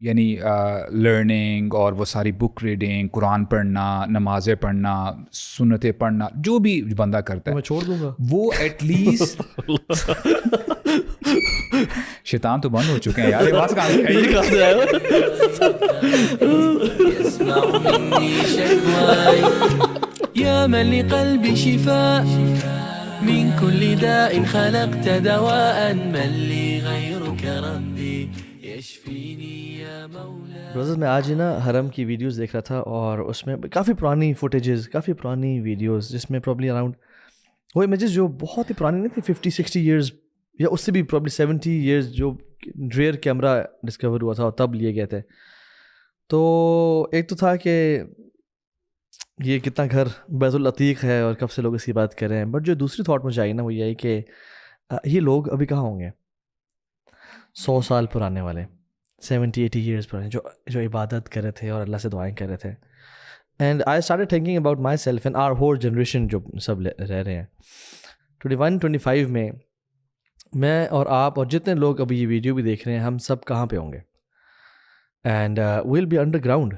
یعنی لرننگ اور وہ ساری بک ریڈنگ، قرآن پڑھنا، نمازیں پڑھنا، سنتیں پڑھنا، جو بھی بندہ کرتا میں ہے چھوڑ دوں گا وہ ایٹ لیسٹ شیطان تو بند ہو چکے ہیں یار، یہ بات کہاں سے یہ کہاں سے آیا يسمع مني شكواي يا من لقلبي شفاء من كل داء خلقت دواء من لي غيرك ربي يشفيني يا مولاي. بروزر میں آج ہی نا حرم کی ویڈیوز دیکھ رہا تھا اور اس میں کافی پرانی فوٹیجز، کافی پرانی ویڈیوز جس میں پرابلی اراؤنڈ وہ امیجز جو بہت ہی پرانی نہیں تھی، 50-60 ایئرز یا اس سے بھی پرابلی 70 ایئرز، جو ریئر کیمرہ ڈسکور ہوا تھا اور تب لیے گئے تھے. تو ایک تو تھا کہ یہ کتنا گھر بیت العتیق ہے اور کب سے لوگ اس کی بات کر رہے ہیں، بٹ جو دوسری تھاٹ مجھے آئی نا وہ یہی کہ یہ لوگ ابھی کہاں ہوں گے 100 سال پرانے والے، 70-80 ایئرز پرانے، جو عبادت کر رہے تھے اور اللہ سے دعائیں کر رہے تھے. And I started thinking about myself and our whole generation جو سب رہ رہے ہیں 21-25 میں. میں اور آپ اور جتنے لوگ ابھی یہ ویڈیو بھی دیکھ رہے ہیں، ہم سب کہاں پہ ہوں گے؟ And we'll be underground,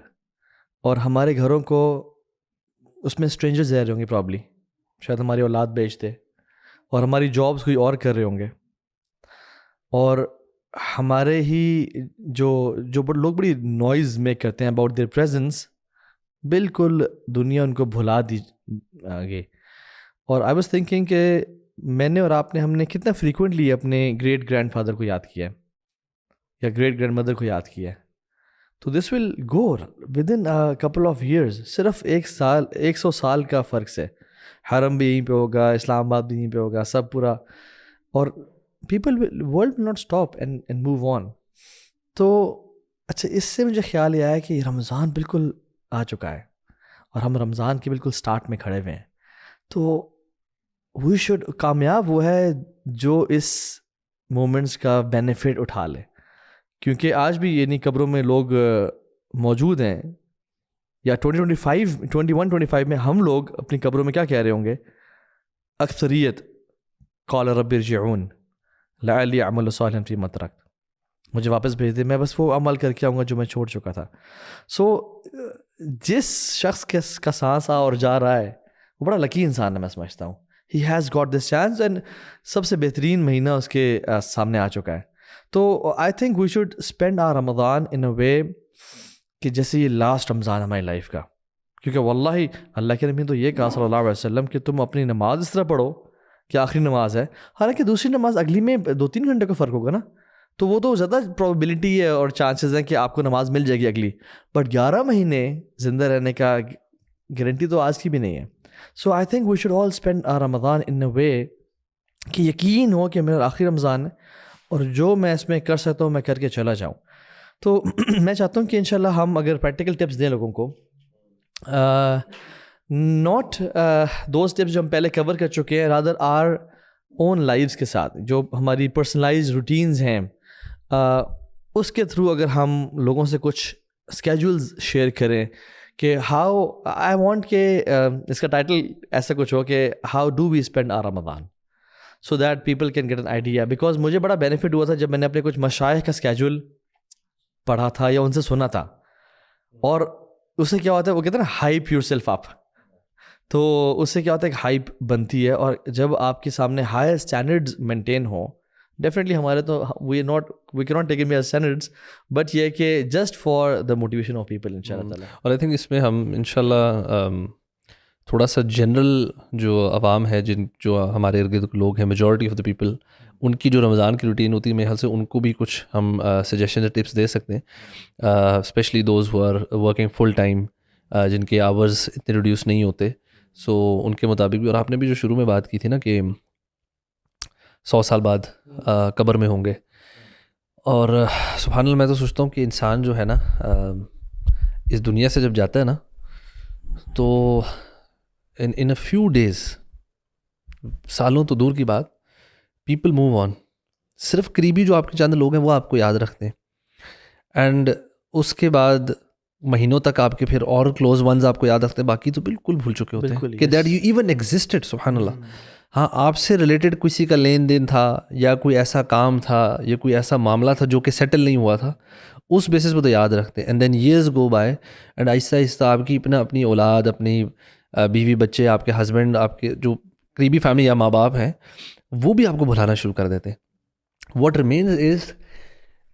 اور ہمارے گھروں کو اس میں اسٹرینجرز رہ رہے ہوں گے پرابلی، شاید ہماری اولاد بیچتے، اور ہماری جابس کوئی اور کر رہے ہوں گے، اور ہمارے ہی جو لوگ بڑی نوائز میک کرتے ہیں اباؤٹ دیئر پریزنس، بالکل دنیا ان کو بھلا دی آگے. اور آئی واز تھنکنگ کہ میں نے اور آپ نے، ہم نے کتنا فریکوینٹلی اپنے گریٹ گرینڈ فادر کو یاد کیا ہے یا گریٹ گرینڈ مدر کو یاد کیا ہے. تو this will go within couple of years. صرف 100 سال کا فرق سے حرم بھی یہیں پہ ہوگا، اسلام آباد بھی یہیں پہ ہوگا، سب پورا، اور people world will not stop and move on. تو اچھا، اس سے مجھے خیال یہ آیا کہ رمضان بالکل آ چکا ہے اور ہم رمضان کے بالکل سٹارٹ میں کھڑے ہوئے ہیں. تو وی شوڈ، کامیاب وہ ہے جو اس مومنٹس کا بینیفٹ اٹھا لے، کیونکہ آج بھی یعنی قبروں میں لوگ موجود ہیں، یا 21-25 میں ہم لوگ اپنی قبروں میں کیا کہہ رہے ہوں گے؟ اکثریت قال رب ارجعون لعلی اعمل صالحا فیما ترکت، مجھے واپس بھیج دے، میں بس وہ عمل کر کے آؤں گا جو میں چھوڑ چکا تھا. سو جس شخص کا سانس آ اور جا رہا ہے وہ بڑا لکی انسان ہے، میں سمجھتا ہوں. He has got this chance, and سب سے بہترین مہینہ اس کے سامنے آ چکا ہے. تو I think we should spend our Ramzan in a way کہ جیسے یہ لاسٹ رمضان ہماری لائف کا، کیونکہ واللہ اللہ کے نبی نے تو یہ کہا صلی اللہ علیہ وسلم کہ تم اپنی نماز اس طرح پڑھو کہ آخری نماز ہے، حالانکہ دوسری نماز اگلی میں 2-3 گھنٹے کا فرق ہوگا نا، تو وہ تو زیادہ پروبیبلٹی ہے اور چانسز ہیں کہ آپ کو نماز مل جائے گی اگلی، بٹ 11 مہینے زندہ رہنے کا گارنٹی تو آج کی بھی نہیں ہے. So I think we should all spend our Ramzan in a way کہ یقین ہو کہ میرا آخری رمضان ہے اور جو میں اس میں کر سکتا ہوں میں کر کے چلا جاؤں. تو میں چاہتا ہوں کہ انشاءاللہ ہم اگر پریکٹیکل ٹپس دیں لوگوں کو، ناٹ دوز ٹپس جو ہم پہلے کور کر چکے ہیں، رادر آر اون لائفس کے ساتھ جو ہماری پرسنلائز روٹینز ہیں، اس کے تھرو اگر ہم لوگوں سے کچھ اسکیجولز شیئر کریں کہ ہاؤ آئی وانٹ کہ اس کا ٹائٹل ایسا کچھ ہو کہ how do we spend our Ramadan, so that people can get an idea. Because مجھے بڑا بینیفٹ ہوا تھا جب میں نے اپنے کچھ مشائخ کا اسکیجول پڑھا تھا یا ان سے سنا تھا، اور اس سے کیا ہوتا ہے، وہ کہتے ہیں نا ہائپ یور سیلف اپ، تو اس سے کیا ہوتا ہے کہ ہائپ بنتی ہے، اور جب آپ کے سامنے ہائر اسٹینڈرڈز مینٹین ہوں، ڈیفینیٹلی ہمارے تو وی کی not taken as standards, but یہ کہ just for the motivation of people in شاء اللہ تعالیٰ. اور آئی تھنک اس میں ہم ان شاء اللہ تھوڑا سا جنرل جو عوام ہے، جو ہمارے ارد گرد لوگ ہیں، میجورٹی آف دا پیپل، ان کی جو رمضان کی روٹین ہوتی ہے، میرے خیال سے ان کو بھی کچھ ہم سجیشن یا ٹپس دے سکتے ہیں، especially those who are working full time, جن کے آورز اتنے ریڈیوس نہیں ہوتے. سو ان کے مطابق بھی، اور آپ نے بھی جو شروع میں بات کی تھی نا کہ 100 سال بعد قبر میں ہوں گے، اور سبحان اللہ میں تو سوچتا ہوں کہ انسان جو ہے نا اس دنیا سے جب جاتا ہے نا، تو in a few days، سالوں تو دور کی بات، پیپل موو آن. صرف قریبی جو آپ کے چند لوگ ہیں وہ آپ کو یاد رکھتے ہیں، اینڈ اس کے بعد مہینوں تک آپ کے پھر اور کلوز ونز آپ کو یاد رکھتے ہیں، باقی تو بالکل بھول چکے ہوتے ہیں کہ دیٹ یو ایون ایگزسٹڈ. سبحان اللہ. ہاں، آپ سے ریلیٹڈ کسی کا لین دین تھا یا کوئی ایسا کام تھا یا کوئی ایسا معاملہ تھا جو کہ سیٹل نہیں ہوا تھا، اس بیسس پہ تو یاد رکھتے ہیں. And then years go by and آہستہ آہستہ آپ کی اپنی اولاد, اپنی بیوی بچے, آپ کے ہسبینڈ, آپ کے جو قریبی فیملی یا ماں باپ ہیں, وہ بھی آپ کو بھلانا شروع کر دیتے ہیں. واٹ ریمینز از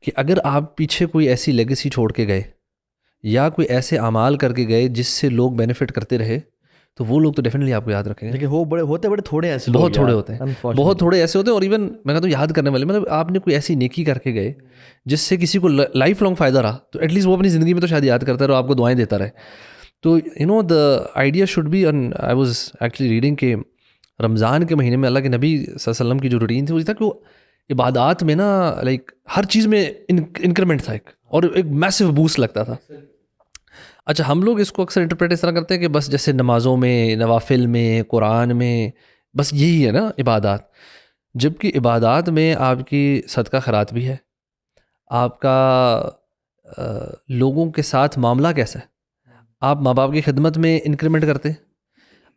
کہ اگر آپ پیچھے کوئی ایسی لیگیسی چھوڑ کے گئے یا کوئی ایسے اعمال کر کے گئے جس سے لوگ بینیفٹ کرتے رہے, تو وہ لوگ تو ڈیفینیٹلی آپ کو یاد رکھیں گے. لیکن وہ ہوتے بڑے تھوڑے ایسے, بہت تھوڑے ہوتے ہیں, بہت تھوڑے ایسے ہوتے ہیں. اور ایون میں کہتا ہوں یاد کرنے والے, مطلب آپ نے کوئی ایسی نیکی کر کے گئے جس سے کسی کو لائف لانگ فائدہ رہا, تو ایٹ لیسٹ وہ اپنی زندگی میں تو شاید یاد کرتا رہے اور آپ کو دعائیں دیتا رہے. تو you know the idea should be, I was actually reading کہ رمضان کے مہینے میں اللہ کے نبی صلی اللہ علیہ وسلم کی جو روٹین تھی وہ تھا کہ وہ عبادات میں نا لائک ہر چیز میں انکریمنٹ تھا ایک, اور ایک میسو بوسٹ لگتا تھا. اچھا, ہم لوگ اس کو اکثر انٹرپریٹ اس طرح کرتے ہیں کہ بس جیسے نمازوں میں, نوافل میں, قرآن میں, بس یہی ہے نا عبادات. جبکہ عبادات میں آپ کی صدقہ خیرات بھی ہے, آپ کا لوگوں کے ساتھ معاملہ کیسا ہے, آپ ماں باپ کی خدمت میں انکریمنٹ کرتے,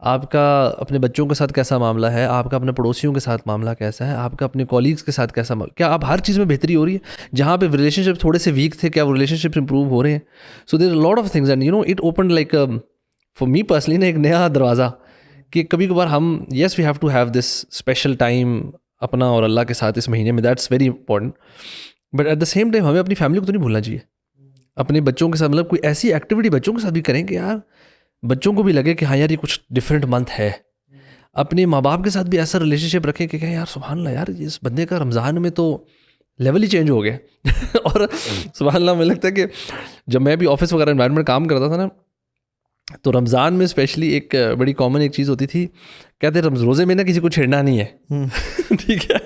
آپ کا اپنے بچوں کے ساتھ کیسا معاملہ ہے, آپ کا اپنے پڑوسیوں کے ساتھ معاملہ کیسا ہے, آپ کا اپنے کولیگس کے ساتھ کیسا معاملہ, کیا آپ ہر چیز میں بہتری ہو رہی ہے. جہاں پہ ریلیشن شپ تھوڑے سے ویک تھے, کیا وہ ریلیشن شپس امپروو ہو رہے ہیں. So there lot of things and you know it open like for me personally نا ایک نیا دروازہ کہ کبھی کبھار ہم yes we have to have this special time اپنا اور اللہ کے ساتھ اس مہینے میں, that's very important. But at the same time ہمیں اپنی فیملی کو تو نہیں بھولنا چاہیے. اپنے بچوں کے ساتھ مطلب کوئی ایسی ایکٹیویٹی بچوں کے ساتھ بھی کریں کہ یار بچوں کو بھی لگے کہ ہاں یار یہ کچھ ڈفرینٹ منتھ ہے. اپنے ماں باپ کے ساتھ بھی ایسا ریلیشن شپ رکھیں کہ یار سبحان اللہ, یار اس بندے کا رمضان میں تو لیول ہی چینج ہو گیا. اور سبحان اللہ, مجھے لگتا ہے کہ جب میں بھی آفس وغیرہ انوائرمنٹ کام کرتا تھا نا, تو رمضان میں اسپیشلی ایک بڑی کامن ایک چیز ہوتی تھی, کہتے روزے میں نا کسی کو چھیڑنا نہیں ہے. ٹھیک ہے,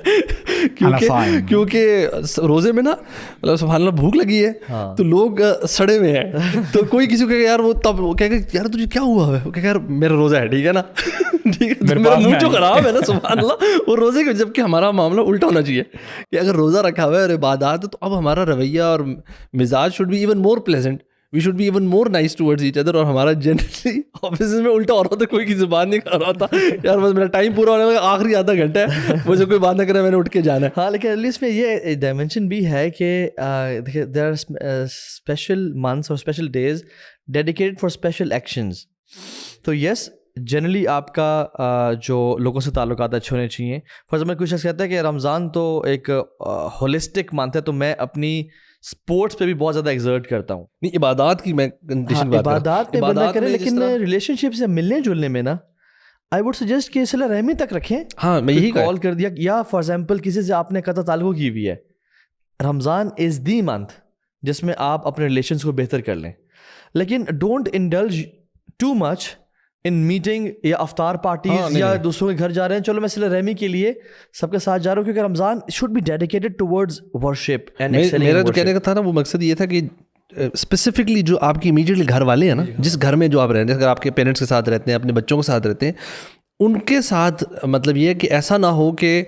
کیونکہ روزے میں نا مطلب سبحان اللہ بھوک لگی ہے تو لوگ سڑے میں ہیں, تو کوئی کسی کو کہ یار وہ تب وہ کہے گا یار تجھے کیا ہوا ہے, وہ کہ یار میرا روزہ ہے, ٹھیک ہے نا, ٹھیک ہے, میرا منہ جو خراب ہے نا سبحان اللہ, وہ روزے کے, جبکہ ہمارا معاملہ الٹا ہونا چاہیے کہ اگر روزہ رکھا ہوا ہے اور عبادات تو اب ہمارا رویہ اور مزاج should be even more pleasant, we should be even more nice towards each other. اور ہمارا جنرلی آفس میں الٹا ہو رہا تھا, کوئی کی زبان نہیں کر رہا تھا, یار بس میرا ٹائم پورا ہونے لگا, آخری آدھا گھنٹہ ہے, مجھے کوئی بات نہ کرے, میں نے اٹھ کے جانا ہے. ہاں, لیکن ایٹ لیسٹ میں یہ ڈائمینشن بھی ہے کہ دیکھیے دیر آر اسپیشل منتھس اور special days dedicated for special actions. تو یس جنرلی آپ کا جو لوگوں سے تعلقات اچھے ہونے چاہیے. فار ایگزامپل کوئی شخص کہتا ہے کہ رمضان تو ایک ہولسٹک منتھ ہے, تو میں اپنی اسپورٹس پہ بھی بہت زیادہ ایگزرٹ کرتا ہوں. نہیں, عبادات کی میں عبادات میں بندہ کرے, لیکن ریلیشن شپ سے ملنے جلنے میں نا آئی ووڈ سجیسٹ کہ صلہ رحمی تک رکھیں. ہاں, میں یہی کال کر دیا, یا فار ایگزامپل کسی سے آپ نے قطع تعلق کی ہوئی ہے, رمضان از دی منتھ جس میں آپ اپنے ریلیشنس کو بہتر کر لیں, لیکن don't indulge too much in meeting یا افطار پارٹیز یا دوسروں کے گھر جا رہے ہیں, چلو میں صلہ رحمی کے لیے سب کے ساتھ جا رہا ہوں, کیونکہ Ramzan should be dedicated towards worship. میرا جو کہنے کا تھا نا وہ مقصد یہ تھا کہ اسپیسیفکلی جو آپ کی امیڈیٹلی گھر والے ہیں نا, جس گھر میں جو آپ رہتے ہیں, اگر آپ کے پیرنٹس کے ساتھ رہتے ہیں, اپنے بچوں کے ساتھ رہتے ہیں, ان کے ساتھ مطلب یہ کہ ایسا نہ ہو کہ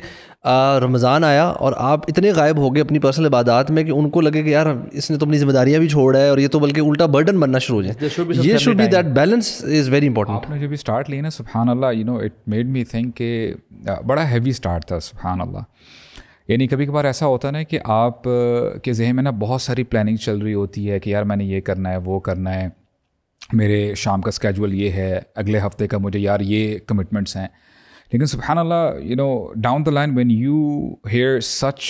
رمضان آیا اور آپ اتنے غائب ہو گئے اپنی پرسنل عبادات میں کہ ان کو لگے کہ یار اس نے تو اپنی ذمہ داریاں بھی چھوڑا ہے, اور یہ تو بلکہ الٹا برڈن بننا شروع ہو جائے. یہ should be that balance is very important. آپ نے جب اسٹارٹ لی نا سبحان اللہ, you know it made me think کہ بڑا ہیوی اسٹارٹ تھا سبحان اللہ. یعنی کبھی کبھار ایسا ہوتا ہے نا کہ آپ کے ذہن میں نا بہت ساری پلاننگ چل رہی ہوتی ہے کہ یار میں نے یہ کرنا ہے, وہ کرنا ہے, میرے شام کا اسکیجول یہ ہے, اگلے ہفتے کا مجھے یار یہ کمٹمنٹس ہیں. لیکن سبحان اللہ, you know down the line when you hear such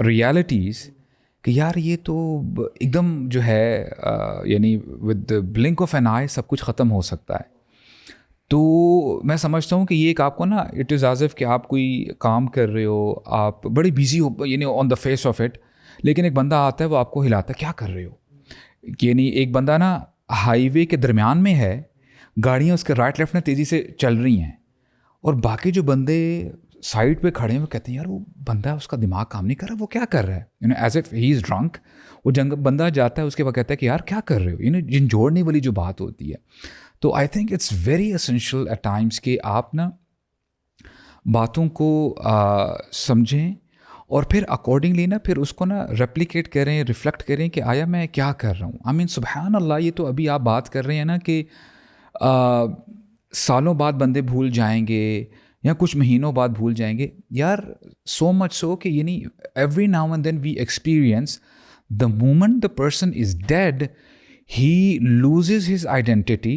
realities کہ یار یہ تو ایک دم جو ہے یعنی with blink of an eye سب کچھ ختم ہو سکتا ہے. تو میں سمجھتا ہوں کہ یہ ایک آپ کو نا اٹ از ایز اف کہ آپ کوئی کام کر رہے ہو, آپ بڑی بیزی ہو یعنی آن دا فیس آف اٹ, لیکن ایک بندہ آتا ہے وہ آپ کو ہلاتا ہے, کیا کر رہے ہو. یعنی ایک بندہ نا ہائی وے کے درمیان میں ہے, گاڑیاں اس کے رائٹ لیفٹ میں تیزی سے چل رہی ہیں, اور باقی جو بندے سائڈ پہ کھڑے ہیں وہ کہتے ہیں یار وہ بندہ اس کا دماغ کام نہیں کر رہا, وہ کیا کر رہا ہے, you know as if he is drunk. وہ بندہ جاتا ہے اس کے بعد کہتا ہے کہ یار کیا کر رہے ہو, یو نو جھنجھوڑنے والی جو بات ہوتی ہے. تو I think it's very essential at times کہ آپ نا باتوں کو سمجھیں اور پھر اکارڈنگلی نا پھر اس کو نا ریپلیکیٹ کریں, ریفلیکٹ کریں کہ آیا میں کیا کر رہا ہوں. آئی مین سبحان اللہ, یہ تو ابھی آپ بات کر رہے ہیں نا کہ سالوں بعد بندے بھول جائیں گے یا کچھ مہینوں بعد بھول جائیں گے. یار سو مچ سو کہ یعنی every now and then we experience the moment the person is dead, he loses his identity.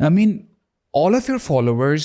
I mean, all of your followers,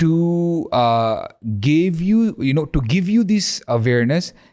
to give you this awareness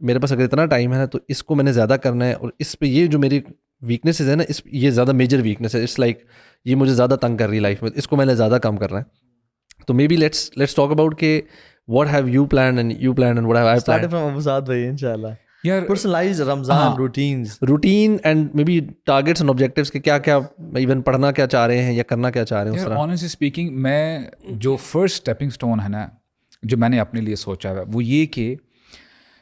میرے پاس اگر اتنا ٹائم ہے تو اس کو میں نے زیادہ کرنا ہے, اور اس پہ یہ جو میری ویکنیسز ہے نا, یہ زیادہ میجر ویکنیس ہے, اٹس لائک یہ مجھے زیادہ تنگ کر رہی ہے لائف میں, اس کو میں نے زیادہ کم کرنا ہے. تو maybe let's talk about کہ what have you planned and you planned and what have I start planned. From Abu Saad بھائی انشاءاللہ. یار personalize Ramzan routines, routine and maybe targets and objectives کہ کیا کیا ایون پڑھنا کیا چاہ رہے ہیں یا کرنا کیا چاہ رہے ہیں اس طرح. آنیسٹلی اسپیکنگ میں جو فرسٹ اسٹیپنگ اسٹون ہے نا جو میں نے اپنے لیے سوچا ہے وہ یہ کہ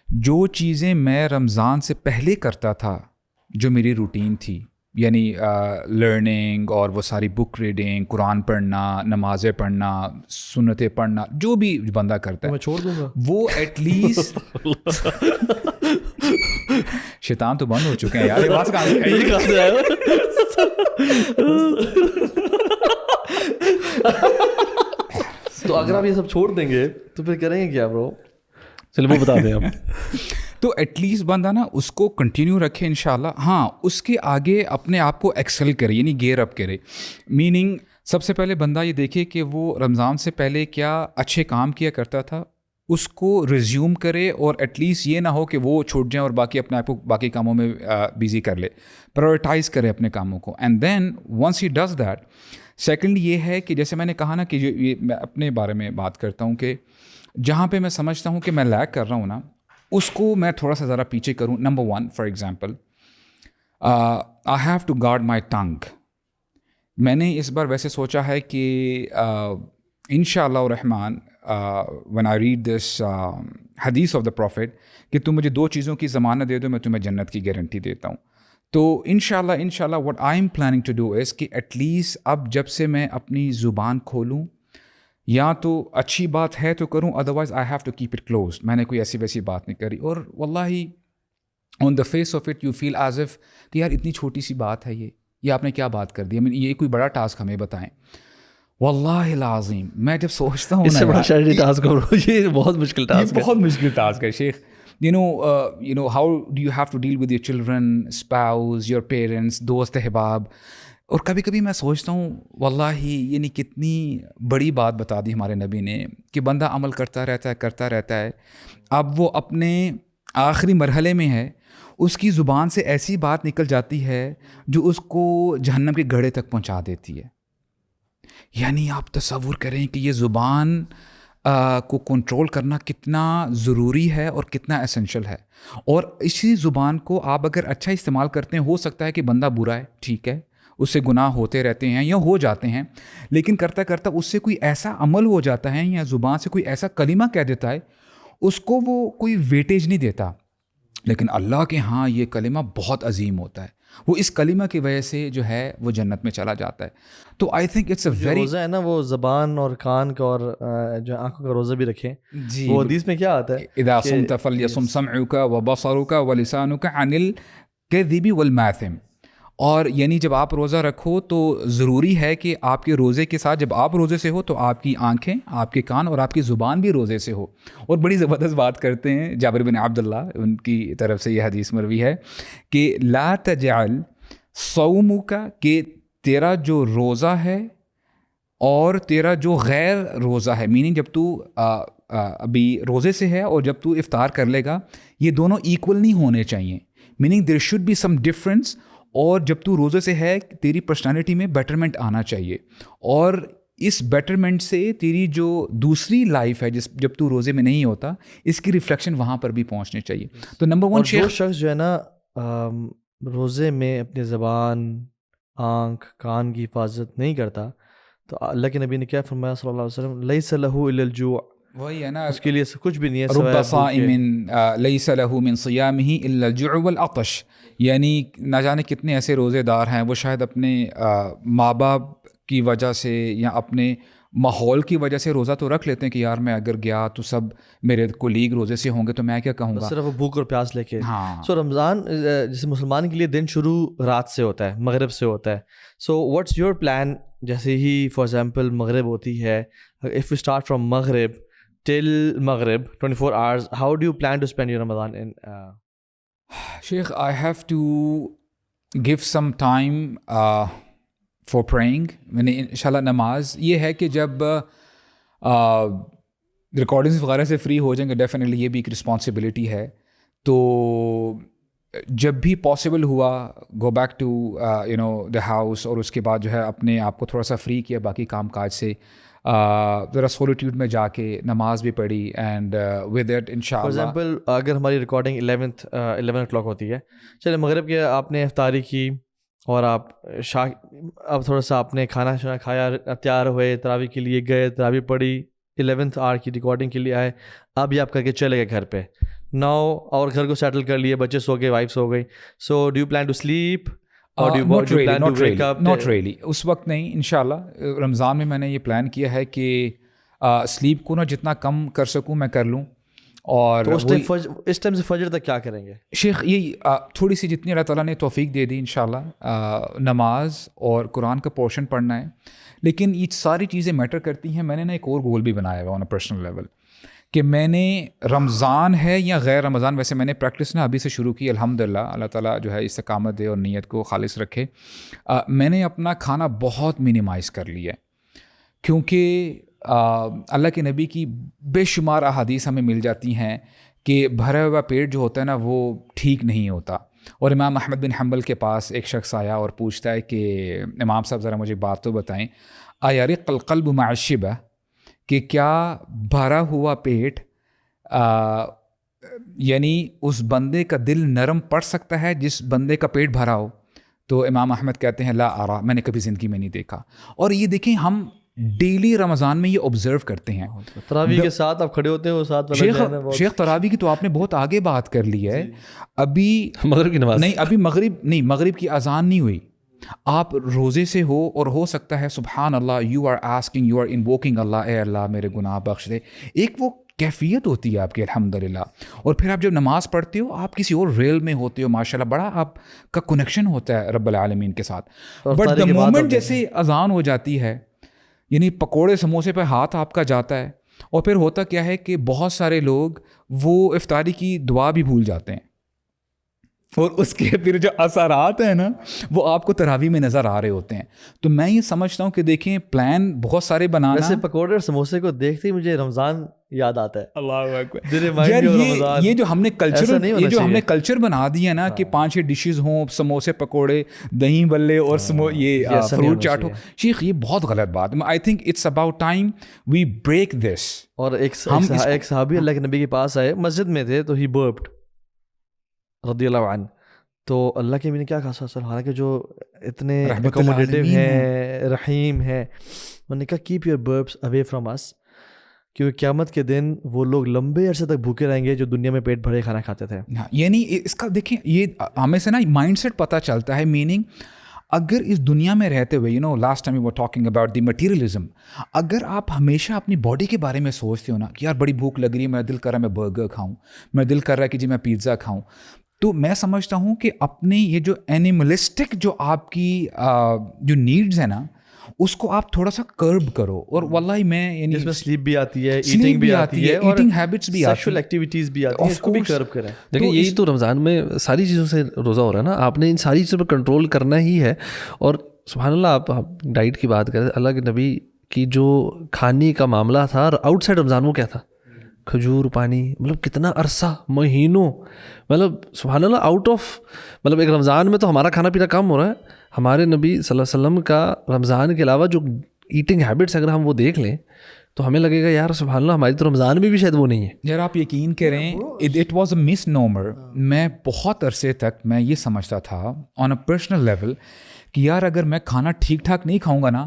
جو چیزیں میں رمضان سے پہلے کرتا تھا جو میری روٹین تھی, یعنی لرننگ اور وہ ساری بک ریڈنگ, قرآن پڑھنا, نمازیں پڑھنا, سنتیں پڑھنا, جو بھی بندہ کرتا ہے میں چھوڑ دوں گا وہ ایٹ لیسٹ شیطان تو بند ہو چکے ہیں یار, یہ بات کہاں سے آئی؟ تو اگر آپ یہ سب چھوڑ دیں گے تو پھر کریں گے کیا برو؟ چلو وہ بتا دیں آپ. تو ایٹ لیسٹ بندہ نا اس کو کنٹینیو رکھے انشاءاللہ. ہاں اس کے آگے اپنے آپ کو ایکسل کرے, یعنی گیئر اپ کرے. میننگ سب سے پہلے بندہ یہ دیکھے کہ وہ رمضان سے پہلے کیا اچھے کام کیا کرتا تھا, اس کو ریزیوم کرے, اور ایٹ لیسٹ یہ نہ ہو کہ وہ چھوٹ جائیں اور باقی اپنے آپ کو باقی کاموں میں بیزی کر لے, پرائورٹائز کرے اپنے کاموں کو. And then once he does that, second یہ ہے کہ جیسے میں نے کہا نا کہ یہ میں اپنے بارے میں بات کرتا ہوں کہ جہاں پہ میں سمجھتا ہوں کہ میں لیک کر رہا ہوں نا اس کو میں تھوڑا سا ذرا پیچھے کروں. Number 1 for example I have to guard my tongue. میں نے اس بار ویسے سوچا ہے کہ انشاءاللہ الرحمن when I read this حدیث آف دا پروفٹ کہ تم مجھے 2 چیزوں کی ضمانت دے دو میں تمہیں جنت کی گارنٹی دیتا ہوں. تو انشاءاللہ what I am planning to do is کہ ایٹ لیسٹ اب جب سے میں اپنی زبان کھولوں یا تو اچھی بات ہے تو کروں, otherwise I have to keep it close. میں نے کوئی ایسی ویسی بات نہیں کری, اور واللہ on the face of it you feel as if کہ یار اتنی چھوٹی سی بات ہے یہ آپ نے کیا بات کر دی. یہ کوئی بڑا ٹاسک ہمیں بتائیں. واللہ العظیم میں جب سوچتا ہوں اس سے بڑا شاید ٹاسک ہو, یہ بہت مشکل ٹاسک ہے, بہت مشکل ٹاسک ہے شیخ. you know how do you have to deal with your children, spouse, your parents, دوست احباب. اور کبھی کبھی میں سوچتا ہوں واللہ یعنی کتنی بڑی بات بتا دی ہمارے نبی نے کہ بندہ عمل کرتا رہتا ہے. اب وہ اپنے آخری مرحلے میں ہے, اس کی زبان سے ایسی بات نکل جاتی ہے جو اس کو جہنم کے گڑھے تک پہنچا دیتی ہے. یعنی آپ تصور کریں کہ یہ زبان کو کنٹرول کرنا کتنا ضروری ہے اور کتنا اسینشل ہے. اور اسی زبان کو آپ اگر اچھا استعمال کرتے ہیں, ہو سکتا ہے کہ بندہ برا ہے, ٹھیک ہے, اس سے گناہ ہوتے رہتے ہیں یا ہو جاتے ہیں, لیکن کرتا کرتا اس سے کوئی ایسا عمل ہو جاتا ہے یا زبان سے کوئی ایسا کلمہ کہہ دیتا ہے اس کو وہ کوئی ویٹیج نہیں دیتا. لیکن اللہ کے ہاں یہ کلمہ بہت عظیم ہوتا ہے, وہ اس کلمہ کی وجہ سے جو ہے وہ جنت میں چلا جاتا ہے. تو I think it's a very روزہ ہے نا, وہ زبان اور کان کا اور جو آنکھوں کا روزہ بھی رکھیں. جی وہ حدیث میں کیا آتا ہے, اذا صمت فلیصم سمعک وبصرک ولسانک عن الکذب والماثم. اور یعنی جب آپ روزہ رکھو تو ضروری ہے کہ آپ کے روزے کے ساتھ جب آپ روزے سے ہو تو آپ کی آنکھیں, آپ کے کان اور آپ کی زبان بھی روزے سے ہو. اور بڑی زبردست بات کرتے ہیں جابر بن عبداللہ, ان کی طرف سے یہ حدیث مروی ہے کہ لا تجعل صومک, کہ تیرا جو روزہ ہے اور تیرا جو غیر روزہ ہے, میننگ جب تو ابھی روزے سے ہے اور جب تو افطار کر لے گا, یہ دونوں ایکول نہیں ہونے چاہیے. Meaning there should be some difference. اور جب تو روزے سے ہے تیری پرسنالٹی میں بیٹرمنٹ آنا چاہیے, اور اس بیٹرمنٹ سے تیری جو دوسری لائف ہے جب تو روزے میں نہیں ہوتا اس کی ریفلیکشن وہاں پر بھی پہنچنے چاہیے. تو نمبر 1 جو شخص جو ہے نا روزے میں اپنی زبان, آنکھ, کان کی حفاظت نہیں کرتا تو اللہ کے نبی نے کیا فرمایا صلی اللہ علیہ وسلم, لیس لہ الا الجوع, وہی ہے نا, اس کے لیے کچھ بھی نہیں ہے رب صائم لیس لہ من صیامہ الا الجوع والعطش. یعنی نہ جانے کتنے ایسے روزے دار ہیں وہ شاید اپنے ماں باپ کی وجہ سے یا اپنے ماحول کی وجہ سے روزہ تو رکھ لیتے ہیں کہ یار میں اگر گیا تو سب میرے کولیگ روزے سے ہوں گے تو میں کیا کہوں گا, صرف بھوک اور پیاس لے کے. ہاں. سو رمضان جیسے مسلمان کے لیے دن شروع رات سے ہوتا ہے, مغرب سے ہوتا ہے. سو واٹس یور پلان, جیسے ہی فار ایگزامپل مغرب ہوتی ہے, اف یو اسٹارٹ فرام مغرب till Maghrib 24 hours, how do you plan to spend your Ramadan in Sheikh, I have to give some time for praying. میں نے انشاءاللہ نماز یہ ہے کہ جب ریکارڈنگز وغیرہ سے فری ہو جائیں گے, ڈیفینیٹلی یہ بھی ایک رسپانسبلٹی ہے تو جب بھی پاسبل ہوا go back to you know the house, اور اس کے بعد جو ہے اپنے آپ کو تھوڑا سا فری کیا باقی کام کاج سے, ذرا سولیٹیوڈ میں جا کے نماز بھی پڑھی, اینڈ ود اٹ انشاء فار اللہ. ایگزامپل اگر ہماری ریکارڈنگ 11 o'clock ہوتی ہے, چلے مغرب کے آپ نے افطاری کی اور آپ اب تھوڑا سا آپ نے کھانا شانا کھایا, تیار ہوئے, تراویح کے لیے گئے, تراویح پڑھی, 11th hour کی ریکارڈنگ کے لیے آئے, اب یہ آپ کر کے چلے گئے گھر پہ ناؤ, اور گھر کو سیٹل کر لیے, بچے سو گئے, وائف سو گئی, so do you plan to sleep or not really اس وقت نہیں. انشاءاللہ رمضان میں نے یہ پلان کیا ہے کہ سلیپ کو نا جتنا کم کر سکوں میں کر لوں. اور اس ٹائم سے فجر تک کیا کریں گے شیخ؟ یہ تھوڑی سی جتنی اللہ تعالیٰ نے توفیق دے دی انشاءاللہ, نماز اور قرآن کا پورشن پڑھنا ہے. لیکن یہ ساری چیزیں میٹر کرتی ہیں. میں نے نا ایک اور گول بھی بنایا ہوا آن اے پرسنل لیول کہ میں نے رمضان ہے یا غیر رمضان, ویسے میں نے پریکٹس نا ابھی سے شروع کی الحمدللہ, اللہ تعالیٰ جو ہے استقامت دے اور نیت کو خالص رکھے. میں نے اپنا کھانا بہت منیمائز کر لیا ہے, کیونکہ اللہ کے نبی کی بے شمار احادیث ہمیں مل جاتی ہیں کہ بھرا ہوا پیٹ جو ہوتا ہے نا وہ ٹھیک نہیں ہوتا. اور امام احمد بن حنبل کے پاس ایک شخص آیا اور پوچھتا ہے کہ امام صاحب ذرا مجھے بات تو بتائیں, ایرق القلب مع الشبع, کہ کیا بھرا ہوا پیٹ یعنی اس بندے کا دل نرم پڑ سکتا ہے جس بندے کا پیٹ بھرا ہو؟ تو امام احمد کہتے ہیں لا ارا, میں نے کبھی زندگی میں نہیں دیکھا. اور یہ دیکھیں ہم ڈیلی رمضان میں یہ آبزرو کرتے ہیں. تراویح کے ساتھ آپ کھڑے ہوتے ہیں, وہ ساتھ شیخ تراویح کی تو آپ نے بہت آگے بات کر لی ہے. ابھی مغرب کی نماز نہیں, ابھی مغرب کی اذان نہیں ہوئی. آپ روزے سے ہو اور ہو سکتا ہے سبحان اللہ you are asking, you are invoking Allah, اے اللہ میرے گناہ بخش دے. ایک وہ کیفیت ہوتی ہے آپ کی الحمدللہ. اور پھر آپ جب نماز پڑھتے ہو آپ کسی اور ریل میں ہوتے ہو, ماشاءاللہ بڑا آپ کا کنیکشن ہوتا ہے رب العالمین کے ساتھ. بٹ دا مومنٹ جیسے اذان ہو جاتی ہے, یعنی پکوڑے سموسے پہ ہاتھ آپ کا جاتا ہے, اور پھر ہوتا کیا ہے کہ بہت سارے لوگ وہ افطاری کی دعا بھی بھول جاتے ہیں, اور اس کے پھر جو اثرات ہیں نا وہ آپ کو تراویح میں نظر آ رہے ہوتے ہیں. تو میں یہ سمجھتا ہوں کہ دیکھیں پلان بہت سارے بنانا. ویسے پکوڑے اور سموسے کو دیکھتے ہی مجھے رمضان یاد آتا ہے. اللہ اکبر. یہ جو ہم نے کلچر بنا دیا نا کہ 5-6 ڈشز ہوں, سموسے پکوڑے دہی بلے اور یہ فروٹ چاٹ ہو, شیخ یہ بہت غلط بات. I think it's about time we break this. اور ایک صحابی اللہ کے نبی کے پاس آئے, مسجد میں تھے, تو ہی برپڈ رضی اللہ عنہ. تو اللہ کے نبی نے کیا کہا صلی اللہ علیہ وسلم, حالانکہ جو اتنے اکوموڈیٹو ہیں, رحیم ہیں, انہوں نے کہا کیپ یور برپس اوے فرام اس, کیونکہ قیامت کے دن وہ لوگ لمبے عرصے تک بھوکے رہیں گے جو دنیا میں پیٹ بھرے کھانا کھاتے تھے. یعنی اس کا دیکھیں یہ ہمیں سے نا مائنڈ سیٹ پتہ چلتا ہے. میننگ اگر اس دنیا میں رہتے ہوئے last time we were talking about the materialism, اگر آپ ہمیشہ اپنی باڈی کے بارے میں سوچتے ہو نا کہ یار بڑی بھوک لگ رہی ہے, میرا دل کر رہا ہے میں برگر کھاؤں, میرا دل کر رہا ہے کہ جی میں پیزا کھاؤں, تو میں سمجھتا ہوں کہ اپنے یہ جو اینیملسٹک جو آپ کی جو نیڈز ہیں نا اس کو آپ تھوڑا سا کرب کرو. اور واللہ میں اس میں سلیپ بھی آتی ہے, ایٹنگ بھی آتی ہے, ایٹنگ ہیبٹس بھی آتی ہیں, سیکشل ایکٹیویٹیز بھی آتی ہیں, اس کو بھی کرب کریں. دیکھیں یہی تو رمضان میں ساری چیزوں سے روزہ ہو رہا ہے نا, آپ نے ان ساری چیزوں پہ کنٹرول کرنا ہی ہے. اور سبحان اللہ آپ ڈائٹ کی بات کریں, اللہ کے نبی کی جو کھانے کا معاملہ تھا آؤٹ سائڈ رمضان وہ کیا تھا, کھجور, پانی, مطلب کتنا عرصہ, مہینوں, مطلب سبحان اللہ آؤٹ آف, مطلب ایک رمضان میں تو ہمارا کھانا پینا کم ہو رہا ہے. ہمارے نبی صلی اللہ علیہ وسلم کا رمضان کے علاوہ جو ایٹنگ ہیبٹس اگر ہم وہ دیکھ لیں تو ہمیں لگے گا یار سبحان اللہ ہماری تو رمضان میں بھی شاید وہ نہیں ہے. یار آپ یقین کریں اٹ واز اے مس نومر. میں بہت عرصے تک میں یہ سمجھتا تھا آن اے پرسنل لیول کہ یار اگر میں کھانا ٹھیک ٹھاک نہیں کھاؤں گا نا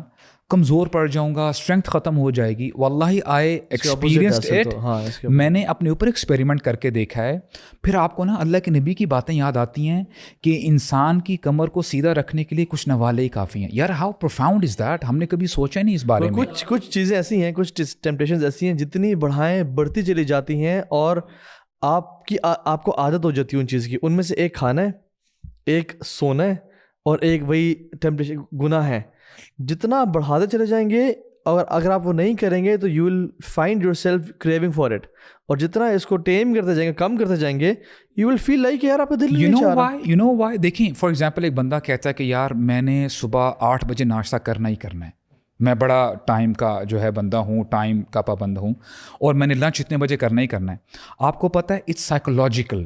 کمزور پڑ جاؤں گا, اسٹرینتھ ختم ہو جائے گی. واللہ آئی ایکسپیرینسڈ اٹ. میں نے اپنے اوپر ایکسپیریمنٹ کر کے دیکھا ہے. پھر آپ کو نا اللہ کے نبی کی باتیں یاد آتی ہیں کہ انسان کی کمر کو سیدھا رکھنے کے لیے کچھ نوالے ہی کافی ہیں. یار ہاؤ پروفاؤنڈ از دیٹ, ہم نے کبھی سوچا نہیں اس بارے میں. کچھ چیزیں ایسی ہیں, کچھ ٹیمپٹیشنز ایسی ہیں جتنی بڑھائیں بڑھتی چلی جاتی ہیں اور آپ کو عادت ہو جاتی ہے ان چیز کی. ان میں سے ایک کھانا ہے, ایک سونا ہے, اور ایک وہی ٹیمپٹیشن گناہ ہے. جتنا بڑھاتے چلے جائیں گے اور اگر آپ وہ نہیں کریں گے تو you will find your self craving for it. اور جتنا اس کو ٹیم کرتے جائیں گے, کم کرتے جائیں گے, یو ول فیل لائک یار آپ کا دل نہیں چاہ رہا. You know why. دیکھیں فار ایگزامپل ایک بندہ کہتا ہے کہ یار میں نے صبح 8 بجے ناشتہ کرنا ہی کرنا ہے, میں بڑا ٹائم کا جو ہے بندہ ہوں, ٹائم کا پابند ہوں, اور میں نے لنچ اتنے بجے کرنا ہی کرنا ہے. آپ کو پتہ ہے it's psychological.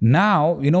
Now you know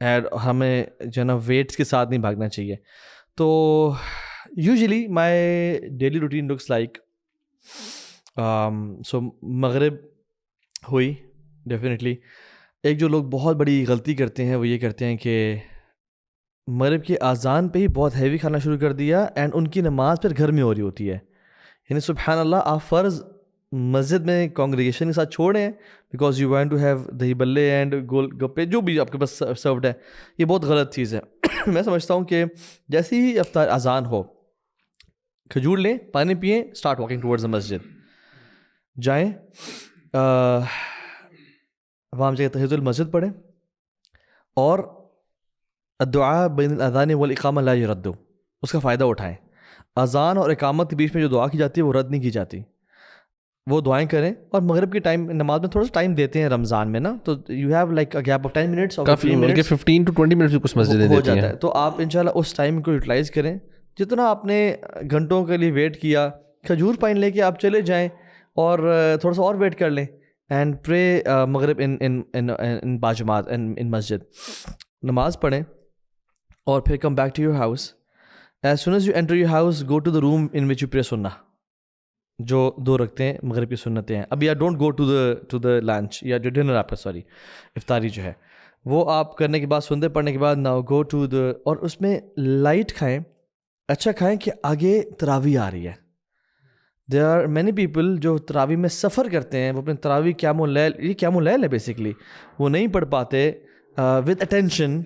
and ہمیں جو ہے نا ویٹس کے ساتھ نہیں بھاگنا چاہیے. تو usually my daily routine looks like so مغرب ہوئی ڈیفینیٹلی. ایک جو لوگ بہت بڑی غلطی کرتے ہیں وہ یہ کرتے ہیں کہ مغرب کی اذان پہ ہی بہت ہیوی کھانا شروع کر دیا اینڈ ان کی نماز پھر گھر میں ہو رہی ہوتی ہے. یعنی سبحان اللہ آپ فرض مسجد میں کانگریگیشن کے ساتھ چھوڑیں because you want to have dahi bhalle and gol gappe جو بھی آپ کے پاس سروڈ ہے. یہ بہت غلط چیز ہے. میں سمجھتا ہوں کہ جیسے ہی افطار اذان ہو کھجور لیں, پانی پئیں, اسٹارٹ واکنگ ٹورڈز دا مسجد, جائیں وہاں جگہ تحیۃ المسجد پڑھیں اور الدعاء بین الاذان والاقامہ لا یرد, اس کا فائدہ اٹھائیں. اذان اور اقامت کے بیچ میں جو دعا کی جاتی ہے وہ رد نہیں کی جاتی, وہ دعائیں کریں. اور مغرب کی ٹائم نماز میں تھوڑا سا ٹائم دیتے ہیں رمضان میں نا, تو you have like gap of 10 minutes اور 15 to 20 منٹس کچھ مسجدیں ہو دیتی جاتا ہیں. ہے. تو آپ انشاءاللہ اس ٹائم کو یوٹیلائز کریں. جتنا آپ نے گھنٹوں کے لیے ویٹ کیا, کھجور پائن لے کے آپ چلے جائیں اور تھوڑا سا اور ویٹ کر لیں اینڈ پرے مغرب ان باجماعت ان مسجد, نماز پڑھیں اور پھر come back to your house. As soon as you enter your house go to the room in which you pray سنہ, جو 2 رکھتے ہیں مغرب کی سنتیں ہیں. اب یا don't go to the lunch یا جو ڈنر آپ کا سوری افطاری جو ہے وہ آپ کرنے کے بعد سنتے پڑھنے کے بعد ناؤ گو ٹو دا, اور اس میں لائٹ کھائیں, اچھا کھائیں کہ آگے تراویح آ رہی ہے. دیر آر مینی پیپل جو تراویح میں سفر کرتے ہیں, وہ اپنے تراویح قیام اللیل, یہ قیام اللیل ہے بیسکلی, وہ نہیں پڑھ پاتے ود اٹینشن,